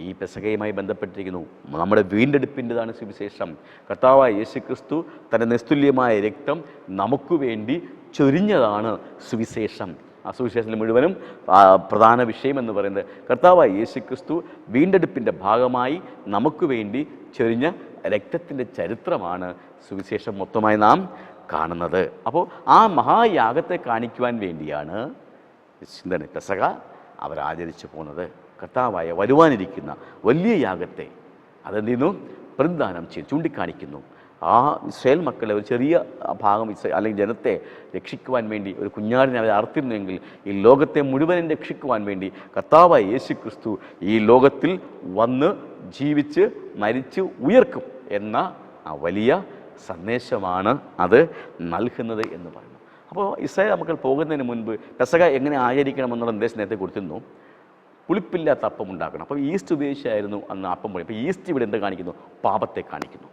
ഈ പെസഹയുമായി ബന്ധപ്പെട്ടിരിക്കുന്നു. നമ്മുടെ വീണ്ടെടുപ്പിൻ്റെതാണ് സുവിശേഷം. കർത്താവായ യേശുക്രിസ്തു തൻ്റെ നിസ്തുല്യമായ രക്തം നമുക്ക് വേണ്ടി ചൊരിഞ്ഞതാണ് സുവിശേഷം. ആ സുവിശേഷത്തിൽ മുഴുവനും പ്രധാന വിഷയം എന്ന് പറയുന്നത് കർത്താവായ യേശുക്രിസ്തു വീണ്ടെടുപ്പിൻ്റെ ഭാഗമായി നമുക്ക് വേണ്ടി ചൊരിഞ്ഞ രക്തത്തിൻ്റെ ചരിത്രമാണ് സുവിശേഷം മൊത്തമായി നാം കാണുന്നത്. അപ്പോൾ ആ മഹായാഗത്തെ കാണിക്കുവാൻ വേണ്ടിയാണ് എന്താണ് പെസഹ അവരാചരിച്ചു പോകുന്നത്. കർത്താവായ വരുവാനിരിക്കുന്ന വലിയ യാഗത്തെ അതെന്ത് ചെയ്യുന്നു, പ്രതിദാനം ചെയ്ത് ചൂണ്ടിക്കാണിക്കുന്നു. ആ ഇസ്രായേൽ മക്കളെ ഒരു ചെറിയ ഭാഗം അല്ലെങ്കിൽ ജനത്തെ രക്ഷിക്കുവാൻ വേണ്ടി ഒരു കുഞ്ഞാടിനെ അവർ അർത്തിരുന്നെങ്കിൽ ഈ ലോകത്തെ മുഴുവനും രക്ഷിക്കുവാൻ വേണ്ടി കർത്താവായ യേശുക്രിസ്തു ഈ ലോകത്തിൽ വന്ന് ജീവിച്ച് മരിച്ച് ഉയർക്കും എന്ന ആ വലിയ സന്ദേശമാണ് അത് നൽകുന്നത് എന്ന് പറയുന്നു. അപ്പോൾ ഇസ്രായേൽ മക്കൾ പോകുന്നതിന് മുൻപ് പെസഹ എങ്ങനെ ആചരിക്കണമെന്നുള്ള നിർദ്ദേശം നേരത്തെ കൊടുത്തിരുന്നു. പുളിപ്പില്ലാത്ത അപ്പം ഉണ്ടാക്കണം. അപ്പോൾ ഈസ്റ്റ് ഉപയോഗിച്ചായിരുന്നു അന്ന് അപ്പം പൊടി. അപ്പോൾ ഈസ്റ്റ് ഇവിടെ എന്ത് കാണിക്കുന്നു, പാപത്തെ കാണിക്കുന്നു.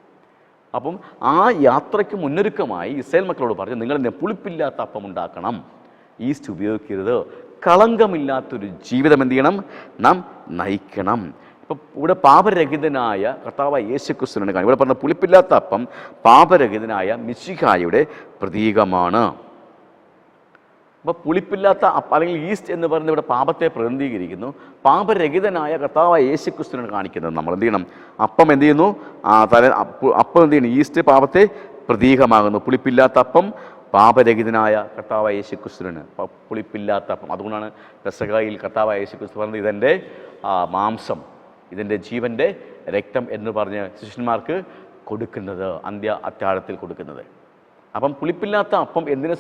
അപ്പം ആ യാത്രയ്ക്ക് മുന്നൊരുക്കമായി ഇസ്രായേൽ മക്കളോട് പറഞ്ഞു, നിങ്ങൾ പുളിപ്പില്ലാത്ത അപ്പം ഉണ്ടാക്കണം, ഈസ്റ്റ് ഉപയോഗിക്കരുത്, കളങ്കമില്ലാത്തൊരു ജീവിതം എന്ത് ചെയ്യണം, നാം നയിക്കണം. ഇപ്പം ഇവിടെ പാപരഹിതനായ കർത്താവായ യേശുക്രിസ്തുവിനെ കാണും. ഇവിടെ പറഞ്ഞ പുളിപ്പില്ലാത്ത അപ്പം പാപരഹിതനായ മിശിഹായുടെ പ്രതീകമാണ്. അപ്പോൾ പുളിപ്പില്ലാത്ത അപ്പം അല്ലെങ്കിൽ ഈസ്റ്റ് എന്ന് പറയുന്നത് ഇവിടെ പാപത്തെ പ്രതിനിധീകരിക്കുന്നു. പാപരഹിതനായ കർത്താവായ യേശുക്രിസ്തുവിനെ കാണിക്കുന്നത് നമ്മൾ എന്ത് ചെയ്യണം, അപ്പം എന്ത് ചെയ്യുന്നു, അപ്പം എന്ത് ചെയ്യുന്നു, ഈസ്റ്റ് പാപത്തെ പ്രതീകമാകുന്നു. പുളിപ്പില്ലാത്ത അപ്പം പാപരഹിതനായ കർത്താവായ യേശുക്രിസ്തുവിന് പുളിപ്പില്ലാത്ത അപ്പം. അതുകൊണ്ടാണ് പെസഹയിൽ കർത്താവായ യേശുക്രിസ്തു പറഞ്ഞത്, ഇതെൻ്റെ മാംസം, ഇതിൻ്റെ ജീവൻ്റെ രക്തം എന്ന് പറഞ്ഞ് ശിഷ്യന്മാർക്ക് കൊടുക്കുന്നത്, അന്ത്യ അത്താഴത്തിൽ കൊടുക്കുന്നത്. അപ്പം പുളിപ്പില്ലാത്ത അപ്പം എന്തിനെ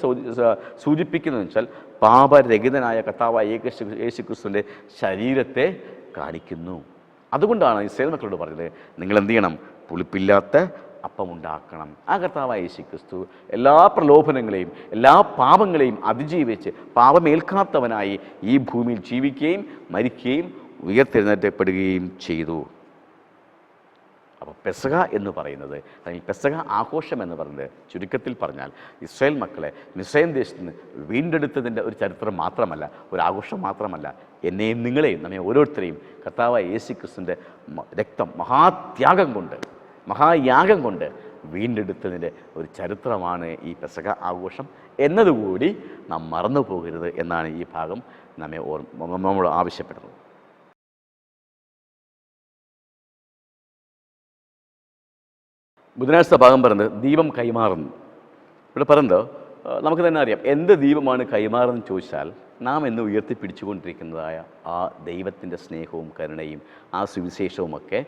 സൂചിപ്പിക്കുന്നതെന്ന് വെച്ചാൽ പാപരഹിതനായ കർത്താവായ യേശുക്രിസ്തുവിൻ്റെ ശരീരത്തെ കാണിക്കുന്നു. അതുകൊണ്ടാണ് ഇസ്രായേൽ മക്കളോട് പറഞ്ഞത്, നിങ്ങൾ എന്ത് ചെയ്യണം? പുളിപ്പില്ലാത്ത അപ്പം ഉണ്ടാക്കണം. ആ കർത്താവായ യേശുക്രിസ്തു എല്ലാ പ്രലോഭനങ്ങളെയും എല്ലാ പാപങ്ങളെയും അതിജീവിച്ച് പാപമേൽക്കാത്തവനായി ഈ ഭൂമിയിൽ ജീവിക്കുകയും മരിക്കുകയും ഉയർത്തെഴുന്നേറ്റപ്പെടുകയും ചെയ്തു. അപ്പോൾ പെസഹ എന്ന് പറയുന്നത്, അല്ലെങ്കിൽ പെസഹ ആഘോഷം എന്ന് പറയുന്നത് ചുരുക്കത്തിൽ പറഞ്ഞാൽ ഇസ്രായേൽ മക്കളെ മിസ്രൈം ദേശത്ത് നിന്ന് വീണ്ടെടുത്തതിൻ്റെ ഒരു ചരിത്രം മാത്രമല്ല, ഒരു ആഘോഷം മാത്രമല്ല, എന്നെയും നിങ്ങളെയും നമ്മെ ഓരോരുത്തരെയും കർത്താവായ യേശുക്രിസ്തുവിൻ്റെ രക്തം മഹാത്യാഗം കൊണ്ട്, മഹായാഗം കൊണ്ട് വീണ്ടെടുത്തതിൻ്റെ ഒരു ചരിത്രമാണ് ഈ പെസഹ ആഘോഷം എന്നതുകൂടി നാം മറന്നു പോകരുത് എന്നാണ് ഈ ഭാഗം നമ്മോട് ആവശ്യപ്പെടുന്നത്. ബുധനാഴ്ച ഭാഗം പറയുന്നത് ദീപം കൈമാറുന്നു. ഇവിടെ പറയുന്നത് നമുക്ക് തന്നെ അറിയാം, എന്ത് ദീപമാണ് കൈമാറുന്നത് ചോദിച്ചാൽ നാം എന്ന് ഉയർത്തിപ്പിടിച്ചുകൊണ്ടിരിക്കുന്നതായ ആ ദൈവത്തിൻ്റെ സ്നേഹവും കരുണയും ആ സുവിശേഷവുമൊക്കെ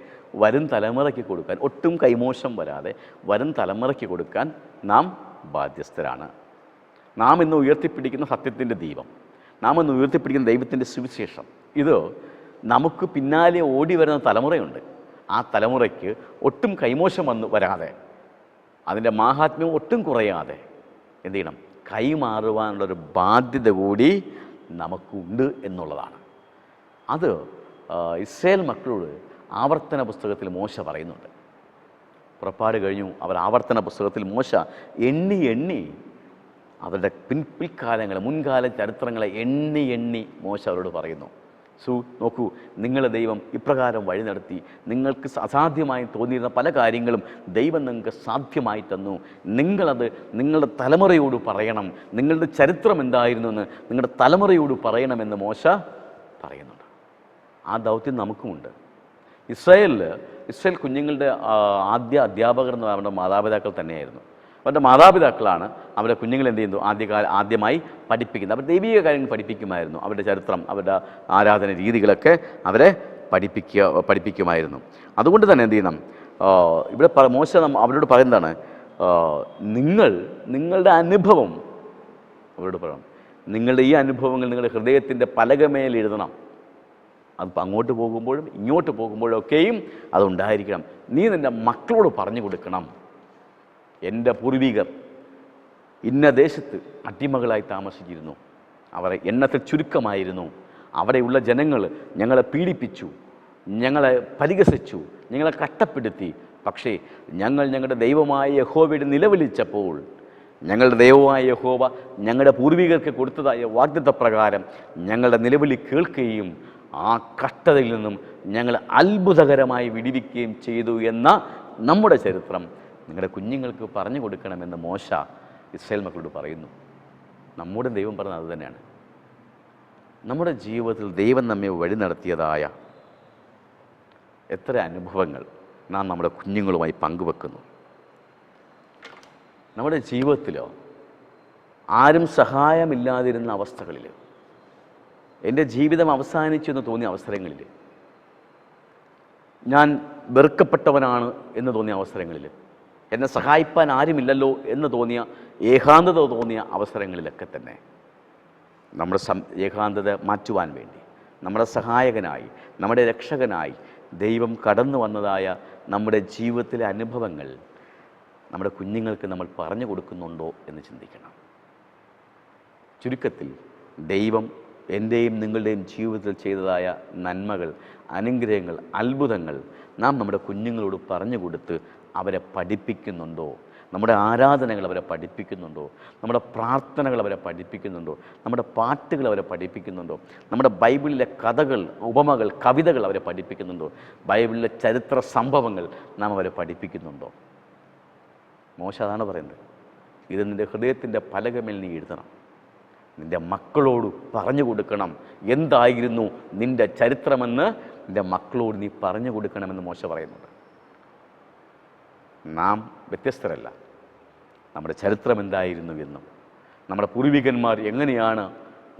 വരും തലമുറയ്ക്ക് കൊടുക്കാൻ, ഒട്ടും കൈമോശം വരാതെ വരും തലമുറയ്ക്ക് കൊടുക്കാൻ നാം ബാധ്യസ്ഥരാണ്. നാം ഇന്ന് ഉയർത്തിപ്പിടിക്കുന്ന സത്യത്തിൻ്റെ ദീപം, നാം ഇന്ന് ഉയർത്തിപ്പിടിക്കുന്ന ദൈവത്തിൻ്റെ സുവിശേഷം, ഇത് നമുക്ക് പിന്നാലെ ഓടി വരുന്ന തലമുറയുണ്ട്. ആ തലമുറയ്ക്ക് ഒട്ടും കൈമോശം വരാതെ, അതിൻ്റെ മാഹാത്മ്യം ഒട്ടും കുറയാതെ എന്ത് ചെയ്യണം? കൈമാറുവാനുള്ളൊരു ബാധ്യത കൂടി നമുക്കുണ്ട് എന്നുള്ളതാണ്. അത് ഇസ്രായേൽ മക്കളോട് ആവർത്തന പുസ്തകത്തിൽ മോശ പറയുന്നുണ്ട്. പുറപ്പാട് കഴിഞ്ഞു, അവർ ആവർത്തന പുസ്തകത്തിൽ മോശ എണ്ണി അവരുടെ പിൽക്കാലങ്ങളെ, മുൻകാല ചരിത്രങ്ങളെ എണ്ണി മോശ അവരോട് പറയുന്നു. നോക്കൂ, നിങ്ങളെ ദൈവം ഇപ്രകാരം വഴി നടത്തി, നിങ്ങൾക്ക് അസാധ്യമായി തോന്നിയിരുന്ന പല കാര്യങ്ങളും ദൈവം നിങ്ങൾക്ക് സാധ്യമായി തന്നു. നിങ്ങളത് നിങ്ങളുടെ തലമുറയോട് പറയണം. നിങ്ങളുടെ ചരിത്രം എന്തായിരുന്നു എന്ന് നിങ്ങളുടെ തലമുറയോട് പറയണമെന്ന് മോശ പറയുന്നുണ്ട്. ആ ദൗത്യം നമുക്കുമുണ്ട്. ഇസ്രായേൽ കുഞ്ഞുങ്ങളുടെ ആദ്യ അധ്യാപകർ എന്ന് അവരുടെ മാതാപിതാക്കൾ തന്നെയായിരുന്നു. അവരുടെ മാതാപിതാക്കളാണ് അവരുടെ കുഞ്ഞുങ്ങൾ എന്ത് ചെയ്യുന്നു? ആദ്യമായി പഠിപ്പിക്കുന്നത്. അവർ ദൈവിക കാര്യങ്ങൾ പഠിപ്പിക്കുമായിരുന്നു. അവരുടെ ചരിത്രം, അവരുടെ ആരാധന രീതികളൊക്കെ അവരെ പഠിപ്പിക്കുമായിരുന്നു. അതുകൊണ്ട് തന്നെ എന്ത് ചെയ്യണം? ഇവിടെ മോശ അവരോട് പറയുന്നതാണ്, നിങ്ങളുടെ അനുഭവം അവരോട് പറയണം. നിങ്ങളുടെ ഈ അനുഭവങ്ങൾ നിങ്ങളുടെ ഹൃദയത്തിൻ്റെ പലകമേൽ എഴുതണം. അത് അങ്ങോട്ട് പോകുമ്പോഴും ഇങ്ങോട്ട് പോകുമ്പോഴും ഒക്കെയും അതുണ്ടായിരിക്കണം. നീ നിൻ്റെ മക്കളോട് പറഞ്ഞു കൊടുക്കണം, എൻ്റെ പൂർവികർ ഇന്ന ദേശത്ത് അടിമകളായി താമസിച്ചിരുന്നു, അവർ എണ്ണത്തിൽ ചുരുക്കമായിരുന്നു, അവിടെയുള്ള ജനങ്ങൾ ഞങ്ങളെ പീഡിപ്പിച്ചു, ഞങ്ങളെ പരിഹസിച്ചു, ഞങ്ങളെ കഷ്ടപ്പെടുത്തി. പക്ഷേ ഞങ്ങളുടെ ദൈവമായ യഹോവയുടെ നിലവിളിച്ചപ്പോൾ ഞങ്ങളുടെ ദൈവമായ യഹോവ ഞങ്ങളുടെ പൂർവികർക്ക് കൊടുത്തതായ വാഗ്ദത്തപ്രകാരം ഞങ്ങളുടെ നിലവിളി കേൾക്കുകയും ആ കഷ്ടതയിൽ നിന്നും ഞങ്ങൾ അത്ഭുതകരമായി വിടുവിക്കുകയും ചെയ്തു എന്ന നമ്മുടെ ചരിത്രം നിങ്ങളുടെ കുഞ്ഞുങ്ങൾക്ക് പറഞ്ഞു കൊടുക്കണമെന്ന് മോശ ഇസ്രായേൽ മക്കളോട് പറയുന്നു. നമ്മുടെ ദൈവം പറഞ്ഞത് അത് തന്നെയാണ്. നമ്മുടെ ജീവിതത്തിൽ ദൈവം നമ്മെ വഴി നടത്തിയതായ എത്ര അനുഭവങ്ങൾ നാം നമ്മുടെ കുഞ്ഞുങ്ങളുമായി പങ്കുവെക്കുന്നു. നമ്മുടെ ജീവിതത്തിലോ ആരും സഹായമില്ലാതിരുന്ന അവസ്ഥകളിൽ, എൻ്റെ ജീവിതം അവസാനിച്ചു എന്ന് തോന്നിയ അവസരങ്ങളിൽ, ഞാൻ വെറുക്കപ്പെട്ടവനാണ് എന്ന് തോന്നിയ അവസരങ്ങളിൽ, എന്നെ സഹായിപ്പാൻ ആരുമില്ലല്ലോ എന്ന് തോന്നിയ, ഏകാന്തത തോന്നിയ അവസരങ്ങളിലൊക്കെ തന്നെ നമ്മുടെ ഏകാന്തത മാറ്റുവാൻ വേണ്ടി നമ്മുടെ സഹായകനായി, നമ്മുടെ രക്ഷകനായി ദൈവം കടന്നു വന്നതായ നമ്മുടെ ജീവിതത്തിലെ അനുഭവങ്ങൾ നമ്മുടെ കുഞ്ഞുങ്ങൾക്ക് നമ്മൾ പറഞ്ഞു കൊടുക്കുന്നുണ്ടോ എന്ന് ചിന്തിക്കണം. ചുരുക്കത്തിൽ ദൈവം എൻ്റെയും നിങ്ങളുടെയും ജീവിതത്തിൽ ചെയ്തതായ നന്മകൾ, അനുഗ്രഹങ്ങൾ, അത്ഭുതങ്ങൾ നാം നമ്മുടെ കുഞ്ഞുങ്ങളോട് പറഞ്ഞു കൊടുത്ത് അവരെ പഠിപ്പിക്കുന്നുണ്ടോ? നമ്മുടെ ആരാധനകൾ അവരെ പഠിപ്പിക്കുന്നുണ്ടോ? നമ്മുടെ പ്രാർത്ഥനകൾ അവരെ പഠിപ്പിക്കുന്നുണ്ടോ? നമ്മുടെ പാട്ടുകൾ അവരെ പഠിപ്പിക്കുന്നുണ്ടോ? നമ്മുടെ ബൈബിളിലെ കഥകൾ, ഉപമകൾ, കവിതകൾ അവരെ പഠിപ്പിക്കുന്നുണ്ടോ? ബൈബിളിലെ ചരിത്ര സംഭവങ്ങൾ നാം അവരെ പഠിപ്പിക്കുന്നുണ്ടോ? മോശ അതാണ് പറയുന്നത്, ഇത് നിൻ്റെ ഹൃദയത്തിൻ്റെ പലകമേൽ നീ എഴുതണം. നിൻ്റെ മക്കളോട് പറഞ്ഞു കൊടുക്കണം. എന്തായിരുന്നു നിൻ്റെ ചരിത്രമെന്ന് നിൻ്റെ മക്കളോട് നീ പറഞ്ഞു കൊടുക്കണമെന്ന് മോശ പറയുന്നുണ്ട്. നാം വ്യത്യസ്തരല്ല. നമ്മുടെ ചരിത്രം എന്തായിരുന്നു എന്നും, നമ്മുടെ പൂർവികന്മാർ എങ്ങനെയാണ്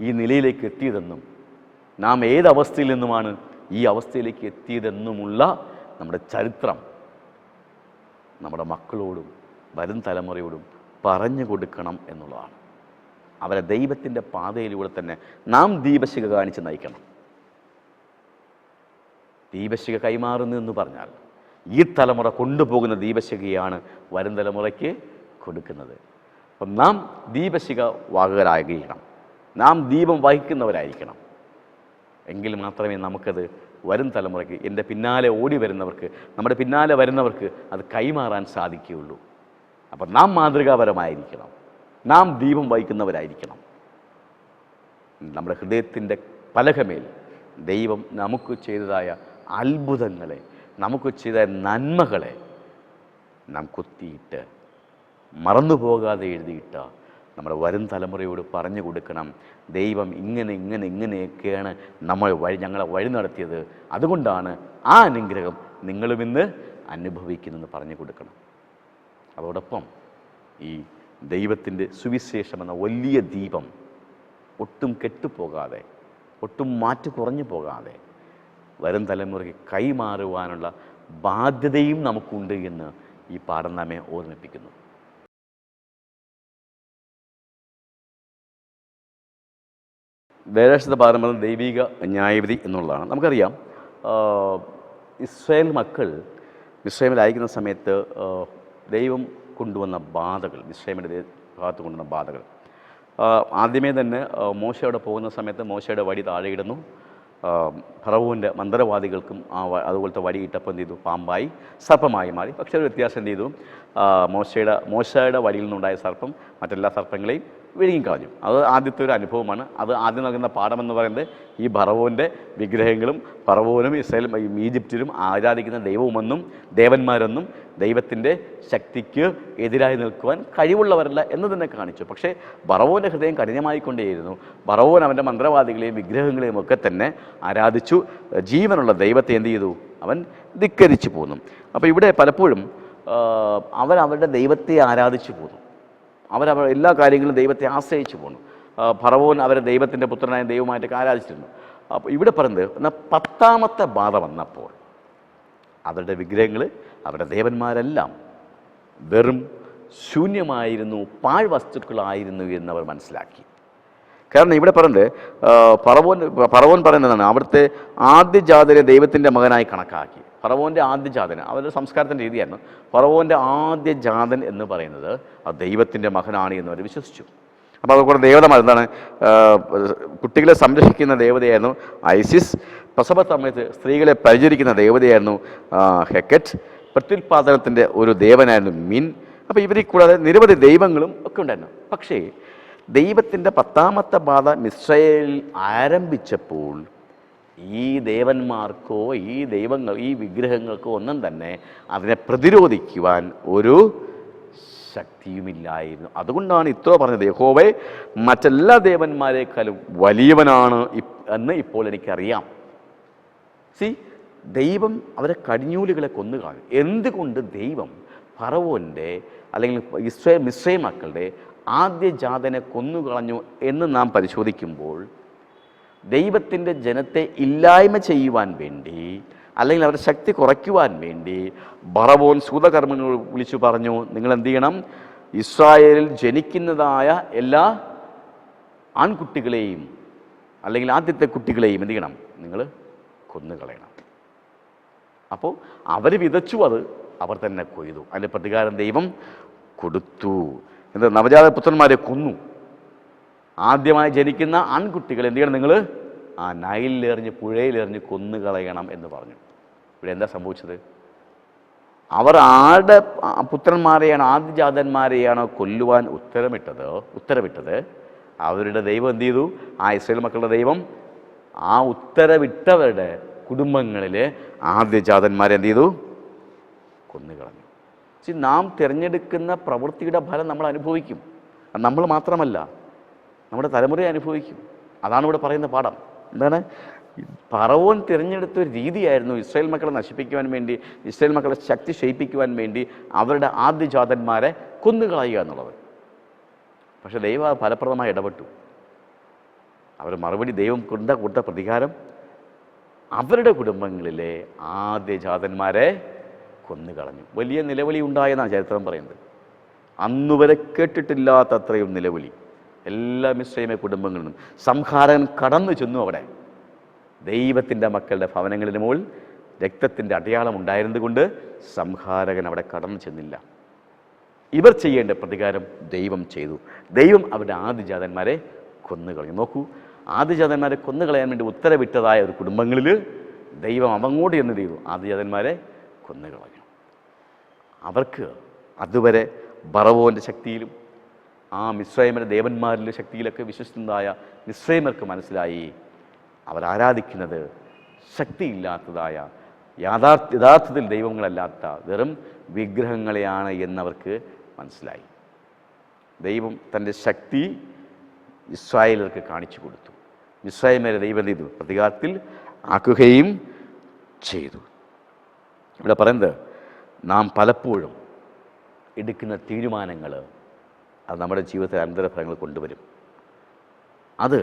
ഈ നിലയിലേക്ക് എത്തിയതെന്നും, നാം ഏതവസ്ഥയിൽ നിന്നുമാണ് ഈ അവസ്ഥയിലേക്ക് എത്തിയതെന്നുമുള്ള നമ്മുടെ ചരിത്രം നമ്മുടെ മക്കളോടും വരും തലമുറയോടും പറഞ്ഞു കൊടുക്കണം എന്നുള്ളതാണ്. അവരെ ദൈവത്തിൻ്റെ പാതയിലൂടെ തന്നെ നാം ദീപശിഖ കാണിച്ച് നയിക്കണം. ദീപശിഖ കൈമാറുന്നു എന്ന് പറഞ്ഞാൽ ഈ തലമുറ കൊണ്ടുപോകുന്ന ദീപശിഖയാണ് വരും തലമുറയ്ക്ക് കൊടുക്കുന്നത്. അപ്പം നാം ദീപശിഖ വാഹകരാകണം, നാം ദീപം വഹിക്കുന്നവരായിരിക്കണം. എങ്കിൽ മാത്രമേ നമുക്കത് വരും തലമുറയ്ക്ക്, എൻ്റെ പിന്നാലെ ഓടി വരുന്നവർക്ക്, നമ്മുടെ പിന്നാലെ വരുന്നവർക്ക് അത് കൈമാറാൻ സാധിക്കുകയുള്ളൂ. അപ്പം നാം മാതൃകാപരമായിരിക്കണം, നാം ദീപം വഹിക്കുന്നവരായിരിക്കണം. നമ്മുടെ ഹൃദയത്തിൻ്റെ പലകമേൽ ദൈവം നമുക്ക് ചെയ്തതായ അത്ഭുതങ്ങളെ, നമുക്ക് ചെയ്ത നന്മകളെ നാം കുത്തിയിട്ട് മറന്നുപോകാതെ എഴുതിയിട്ട് നമ്മുടെ വരും തലമുറയോട് പറഞ്ഞു കൊടുക്കണം. ദൈവം ഇങ്ങനെയൊക്കെയാണ് ഞങ്ങളെ വഴി നടത്തിയത്, അതുകൊണ്ടാണ് ആ അനുഗ്രഹം നിങ്ങളും ഇന്ന് അനുഭവിക്കുന്നെന്ന് പറഞ്ഞു കൊടുക്കണം. അതോടൊപ്പം ഈ ദൈവത്തിൻ്റെ സുവിശേഷം എന്ന വലിയ ദീപം ഒട്ടും കെട്ടുപോകാതെ, ഒട്ടും മാറ്റു കുറഞ്ഞു പോകാതെ വരും തലമുറയ്ക്ക് കൈമാറുവാനുള്ള ബാധ്യതയും നമുക്കുണ്ട് എന്ന് ഈ പാഠം നമ്മെ ഓർമ്മിപ്പിക്കുന്നു. വേദപുസ്തകത്തെ പാഠം ദൈവിക ന്യായവിധി എന്നുള്ളതാണ്. നമുക്കറിയാം, ഇസ്രായേൽ മക്കൾ മിസ്രൈമിൽ അയക്കുന്ന സമയത്ത് ദൈവം കൊണ്ടുവന്ന ബാധകൾ, മിസ്രൈമിൻ്റെ ഭാഗത്ത് കൊണ്ടുവന്ന ബാധകൾ, ആദ്യമേ തന്നെ മോശയുടെ പോകുന്ന സമയത്ത് മോശയുടെ വടി താഴെയിടുന്നു. ഫറവോൻ്റെ മന്ത്രവാദികൾക്കും അതുപോലത്തെ വടി ഇട്ടപ്പോൾ എന്ത് ചെയ്തു? പാമ്പായി സർപ്പമായി മാറി. പക്ഷേ ഒരു വ്യത്യാസം എന്ത് ചെയ്തു? മോശയുടെ വടിയിൽ നിന്നുണ്ടായ സർപ്പം മറ്റെല്ലാ സർപ്പങ്ങളെയും വിഴുങ്ങിക്കളഞ്ഞു. അത് ആദ്യത്തെ ഒരു അനുഭവമാണ്. അത് ആദ്യം നൽകുന്ന പാഠമെന്ന് പറയുന്നത് ഈ ഫറവോൻ്റെ വിഗ്രഹങ്ങളും ഫറവോനും ഇസ്രായേലും ഈജിപ്തിലും ആരാധിക്കുന്ന ദൈവവുമെന്നും ദേവന്മാരെന്നും ദൈവത്തിൻ്റെ ശക്തിക്ക് എതിരായി നിൽക്കുവാൻ കഴിവുള്ളവരല്ല എന്ന് തന്നെ കാണിച്ചു. പക്ഷേ ഫറവോൻ്റെ ഹൃദയം കഠിനമായിക്കൊണ്ടേയിരുന്നു. ഫറവോൻ അവൻ്റെ മന്ത്രവാദികളെയും വിഗ്രഹങ്ങളെയും ഒക്കെ തന്നെ ആരാധിച്ചു. ജീവനുള്ള ദൈവത്തെ എന്ത് ചെയ്തു? അവൻ ധിക്കരിച്ചു പോന്നു. അപ്പോൾ ഇവിടെ പലപ്പോഴും അവരവരുടെ ദൈവത്തെ ആരാധിച്ചു പോന്നു. അവരവർ എല്ലാ കാര്യങ്ങളും ദൈവത്തെ ആശ്രയിച്ചു പോന്നു. ഫറവോൻ അവരെ ദൈവത്തിൻ്റെ പുത്രനായ ദൈവമായിട്ടൊക്കെ ആരാധിച്ചിരുന്നു. അപ്പോൾ ഇവിടെ പറയുന്നത് എന്നാൽ 10ാമത്തെ ബാധ വന്നപ്പോൾ അവരുടെ വിഗ്രഹങ്ങൾ, അവരുടെ ദേവന്മാരെല്ലാം വെറും ശൂന്യമായിരുന്നു, പാഴ്വസ്തുക്കളായിരുന്നു എന്നവർ മനസ്സിലാക്കി. കാരണം ഇവിടെ പറയുന്നത് ഫറവോൻ പറയുന്നതാണ് അവിടുത്തെ ആദ്യജാതനെ ദൈവത്തിൻ്റെ മകനായി കണക്കാക്കി. ഫറവോൻ്റെ ആദ്യജാതൻ അവരുടെ സംസ്കാരത്തിൻ്റെ രീതിയായിരുന്നു. ഫറവോൻ്റെ ആദ്യജാതൻ എന്ന് പറയുന്നത് ആ ദൈവത്തിൻ്റെ മകനാണ് എന്നവർ വിശ്വസിച്ചു. അപ്പോൾ അതുപോലെ ദേവതമാർ എന്താണ്? കുട്ടികളെ സംരക്ഷിക്കുന്ന ദേവതയായിരുന്നു ഐസിസ്. പ്രസവ സമയത്ത് സ്ത്രീകളെ പരിചരിക്കുന്ന ദേവതയായിരുന്നു ഹെക്കറ്റ്. പ്രത്യുൽപാദനത്തിൻ്റെ ഒരു ദേവനായിരുന്നു മിൻ. അപ്പോൾ ഇവരിൽ കൂടാതെ നിരവധി ദൈവങ്ങളും ഒക്കെ ഉണ്ടായിരുന്നു. പക്ഷേ ദൈവത്തിൻ്റെ 10ാമത്തെ ബാധ മിസ്രയേലിൽ ആരംഭിച്ചപ്പോൾ ഈ ദേവന്മാർക്കോ ഈ വിഗ്രഹങ്ങൾക്കോ ഒന്നും തന്നെ അതിനെ പ്രതിരോധിക്കുവാൻ ഒരു ശക്തിയുമില്ലായിരുന്നു. അതുകൊണ്ടാണ് ഇത്ര പറഞ്ഞത്, യഹോവേ മറ്റെല്ലാ ദേവന്മാരെക്കാളും വലിയവനാണ് എന്ന് ഇപ്പോൾ എനിക്കറിയാം. ദൈവം അവരെ കടിഞ്ഞൂലുകളെ കൊന്നുകളഞ്ഞു. എന്തുകൊണ്ട് ദൈവം ഫറവോൻ്റെ അല്ലെങ്കിൽ മിസ്രൈം മക്കളുടെ ആദ്യജാതനെ കൊന്നുകളഞ്ഞു എന്ന് നാം പരിശോധിക്കുമ്പോൾ ദൈവത്തിൻ്റെ ജനത്തെ ഇല്ലായ്മ ചെയ്യുവാൻ വേണ്ടി അല്ലെങ്കിൽ അവരുടെ ശക്തി കുറയ്ക്കുവാൻ വേണ്ടി ഫറവോൻ സൂതകർമ്മങ്ങൾ വിളിച്ചു പറഞ്ഞു, നിങ്ങൾ എന്ത് ചെയ്യണം? ഇസ്രായേലിൽ ജനിക്കുന്നതായ എല്ലാ ആൺകുട്ടികളെയും അല്ലെങ്കിൽ ആദ്യത്തെ കുട്ടികളെയും എന്ത് ചെയ്യണം? നിങ്ങൾ കൊന്നുകളയണം. അപ്പോൾ അവർ വിതച്ചു, അത് അവർ തന്നെ കൊയ്തു. അതിൻ്റെ പ്രതികാരം ദൈവം കൊടുത്തു. എന്താ? നവജാത പുത്രന്മാരെ കൊന്നു. ആദ്യമായി ജനിക്കുന്ന ആൺകുട്ടികൾ എന്ത് ചെയ്യണം? നിങ്ങൾ നൈലിലെറിഞ്ഞ് പുഴയിലെറിഞ്ഞ് കൊന്നുകളയണം എന്ന് പറഞ്ഞു. ഇവിടെ എന്താ സംഭവിച്ചത്? അവർ ആരുടെ പുത്രന്മാരെയാണോ ആദ്യജാതന്മാരെയാണോ കൊല്ലുവാൻ ഉത്തരവിട്ടത് അവരുടെ ദൈവം എന്ത് ചെയ്തു? ആ ഇസ്രായേൽ മക്കളുടെ ദൈവം ആ ഉത്തരവിട്ടവരുടെ കുടുംബങ്ങളിലെ ആദ്യജാതന്മാരെ എന്ത് ചെയ്തു? കൊന്നുകളഞ്ഞു. നാം തിരഞ്ഞെടുക്കുന്ന പ്രവൃത്തിയുടെ ഫലം നമ്മൾ അനുഭവിക്കും. നമ്മൾ മാത്രമല്ല, നമ്മുടെ തലമുറയെ അനുഭവിക്കും. അതാണ് ഇവിടെ പറയുന്ന പാഠം. എന്താണ്? ഫറവോൻ തിരഞ്ഞെടുത്ത ഒരു രീതിയായിരുന്നു ഇസ്രായേൽ മക്കളെ നശിപ്പിക്കുവാൻ വേണ്ടി, ഇസ്രായേൽ മക്കളെ ശക്തി ക്ഷയിപ്പിക്കുവാൻ വേണ്ടി അവരുടെ ആദ്യജാതന്മാരെ കൊന്നുകളയുക എന്നുള്ളത്. പക്ഷെ ദൈവം ഫലപ്രദമായി ഇടപെട്ടു. അവർ മറുപടി ദൈവം കൊടുത്ത പ്രതികാരം അവരുടെ കുടുംബങ്ങളിലെ ആദ്യജാതന്മാരെ കൊന്നുകളഞ്ഞു. വലിയ നിലവിളി ഉണ്ടായെന്നാണ് ചരിത്രം പറയുന്നത്. അന്നുവരെ കേട്ടിട്ടില്ലാത്തത്രയും നിലവിളി. എല്ലാ മിശ്രൈമ കുടുംബങ്ങളിലും സംഹാരകൻ കടന്നു ചെന്നു. അവിടെ ദൈവത്തിൻ്റെ മക്കളുടെ ഭവനങ്ങളിന് മുകളിൽ രക്തത്തിൻ്റെ അടയാളം ഉണ്ടായിരുന്നത് കൊണ്ട് സംഹാരകൻ അവിടെ കടന്നു ചെന്നില്ല. ഇവർ ചെയ്യേണ്ട പ്രതികാരം ദൈവം ചെയ്തു. ദൈവം അവരുടെ ആദിജാതന്മാരെ കൊന്നുകളഞ്ഞു. നോക്കൂ, ആദിജാതന്മാരെ കൊന്നുകളയാൻ വേണ്ടി ഉത്തരവിട്ടതായ ഒരു കുടുംബങ്ങളിൽ ദൈവം അവങ്ങോട്ട് എന്ന് ചെയ്തു, ആദിജാതന്മാരെ കൊന്നുകളഞ്ഞു. അവർക്ക് അതുവരെ ബറവോൻ്റെ ശക്തിയിലും ആ മിസ്രൈമരുടെ ദേവന്മാരിലെ ശക്തിയിലൊക്കെ വിശ്വസിക്കുന്നതായ മിസ്രൈമർക്ക് മനസ്സിലായി അവരാരാധിക്കുന്നത് ശക്തിയില്ലാത്തതായ യഥാർത്ഥത്തിൽ ദൈവങ്ങളല്ലാത്ത വെറും വിഗ്രഹങ്ങളെയാണ് എന്നവർക്ക് മനസ്സിലായി. ദൈവം തൻ്റെ ശക്തി ഇസ്രായേലർക്ക് കാണിച്ചു കൊടുത്തു. മിസ്രൈമരെ ദൈവം ചെയ്തു പ്രതികാരത്തിൽ ആക്കുകയും ചെയ്തു. ഇവിടെ പറയുന്നത് നാം പലപ്പോഴും എടുക്കുന്ന തീരുമാനങ്ങൾ അത് നമ്മുടെ ജീവിതത്തിൽ അനന്തരഫലങ്ങൾ കൊണ്ടുവരും. അത്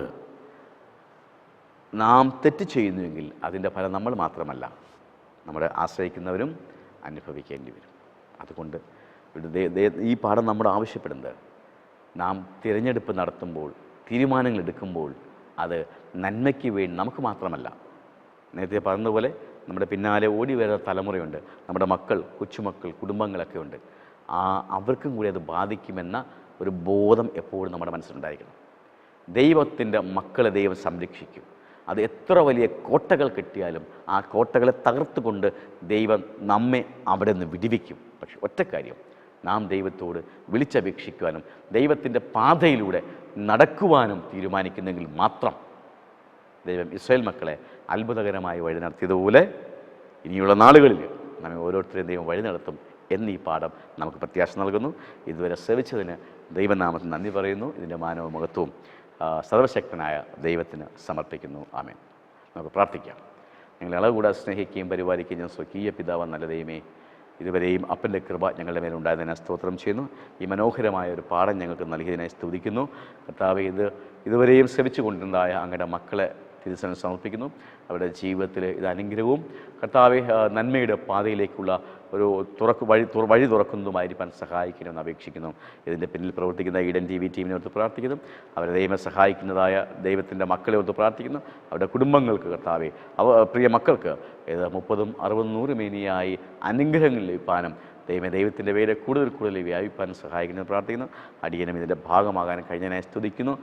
നാം തെറ്റ് ചെയ്യുന്നുവെങ്കിൽ അതിൻ്റെ ഫലം നമ്മൾ മാത്രമല്ല നമ്മുടെ ആശ്രയിക്കുന്നവരും അനുഭവിക്കേണ്ടി വരും. അതുകൊണ്ട് ഈ പാഠം നമ്മുടെ ആവശ്യപ്പെടുന്നത് നാം തിരഞ്ഞെടുപ്പ് നടത്തുമ്പോൾ, തീരുമാനങ്ങൾ എടുക്കുമ്പോൾ അത് നന്മയ്ക്ക് വേണ്ടി നമുക്ക് മാത്രമല്ല, നേരത്തെ പറഞ്ഞതുപോലെ നമ്മുടെ പിന്നാലെ ഓടി വരുന്ന തലമുറയുണ്ട്, നമ്മുടെ മക്കൾ, കൊച്ചുമക്കൾ, കുടുംബങ്ങളൊക്കെ ഉണ്ട്. അവർക്കും കൂടി അത് ബാധിക്കുമെന്ന ഒരു ബോധം എപ്പോഴും നമ്മുടെ മനസ്സിലുണ്ടായിരിക്കണം. ദൈവത്തിൻ്റെ മക്കളെ ദൈവം സംരക്ഷിക്കും. അത് എത്ര വലിയ കോട്ടകൾ കെട്ടിയാലും ആ കോട്ടകളെ തകർത്തുകൊണ്ട് ദൈവം നമ്മെ അവിടെ നിന്ന് വിടുവിക്കും. പക്ഷെ ഒറ്റക്കാര്യം, നാം ദൈവത്തോട് വിളിച്ചപേക്ഷിക്കുവാനും ദൈവത്തിൻ്റെ പാതയിലൂടെ നടക്കുവാനും തീരുമാനിക്കുന്നെങ്കിൽ മാത്രം ദൈവം ഇസ്രായേൽ മക്കളെ അത്ഭുതകരമായി വഴി നടത്തിയതുപോലെ ഇനിയുള്ള നാളുകളിൽ നമ്മെ ഓരോരുത്തരെയും ദൈവം വഴി നടത്തും എന്നീ പാഠം നമുക്ക് പ്രത്യാശ നൽകുന്നു. ഇതുവരെ ശ്രവിച്ചതിന് ദൈവനാമത്തിൽ നന്ദി പറയുന്നു. ഇതിൻ്റെ മാനവും മഹത്വവും സർവശക്തനായ ദൈവത്തിന് സമർപ്പിക്കുന്നു. ആമേൻ. നമുക്ക് പ്രാർത്ഥിക്കാം. ഞങ്ങളെ അളവുകൂടാതെ സ്നേഹിക്കുകയും പരിപാലിക്കുകയും സ്വകീയ പിതാവ് നല്ല ദൈവമേ, ഇതുവരെയും അപ്പൻ്റെ കൃപ ഞങ്ങളുടെ മേലുണ്ടായതിനെ സ്തോത്രം ചെയ്യുന്നു. ഈ മനോഹരമായ ഒരു പാഠം ഞങ്ങൾക്ക് നൽകിയതിനെ സ്തുതിക്കുന്നു. കർത്താവേ, ഇതുവരെയും ശ്രമിച്ചു കൊണ്ടിരുന്നതായ അങ്ങയുടെ മക്കളെ തിരുസന്നിധിയിൽ സമർപ്പിക്കുന്നു. അവരുടെ ജീവിതത്തിൽ ഇത് അനുഗ്രഹവും കർത്താവെ നന്മയുടെ പാതയിലേക്കുള്ള ഒരു വഴി തുറക്കുന്നതുമായിരിക്കാൻ സഹായിക്കണമെന്ന് അപേക്ഷിക്കുന്നു. ഇതിൻ്റെ പിന്നിൽ പ്രവർത്തിക്കുന്ന ഈഡൻ TV ടീമിനെ ഓർത്ത് പ്രാർത്ഥിക്കുന്നു. അവരെ ദൈവം സഹായിക്കുന്നതായ ദൈവത്തിൻ്റെ മക്കളെ ഓർത്ത് പ്രാർത്ഥിക്കുന്നു. അവരുടെ കുടുംബങ്ങൾക്ക് കർത്താവെ, പ്രിയ മക്കൾക്ക് 30, 60, 100 മേനിയായി അനുഗ്രഹങ്ങൾ ലഭിക്കാനും ദൈവത്തിൻ്റെ പേര് കൂടുതൽ വ്യാപിപ്പാനും സഹായിക്കുന്നത് പ്രാർത്ഥിക്കുന്നു. അടിയനും ഇതിൻ്റെ ഭാഗമാകാൻ കഴിഞ്ഞതിനായി സ്തുതിക്കുന്നു.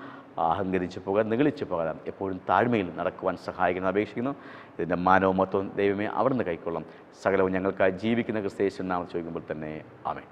അഹങ്കരിച്ച് പോകാൻ, നിഗളിച്ച് പോകാൻ, എപ്പോഴും താഴ്മയിൽ നടക്കുവാൻ സഹായിക്കുന്നത് അപേക്ഷിക്കുന്നു. ഇതിൻ്റെ മാനവും മൊത്തവും ദൈവമേ അവിടുന്ന് കൈക്കൊള്ളും. സകലവും ഞങ്ങൾക്കായി ജീവിക്കുന്ന ക്രിസ്തയേശുവിൻ നാമത്തിൽ ചോദിക്കുമ്പോൾ തന്നെ ആമേൻ.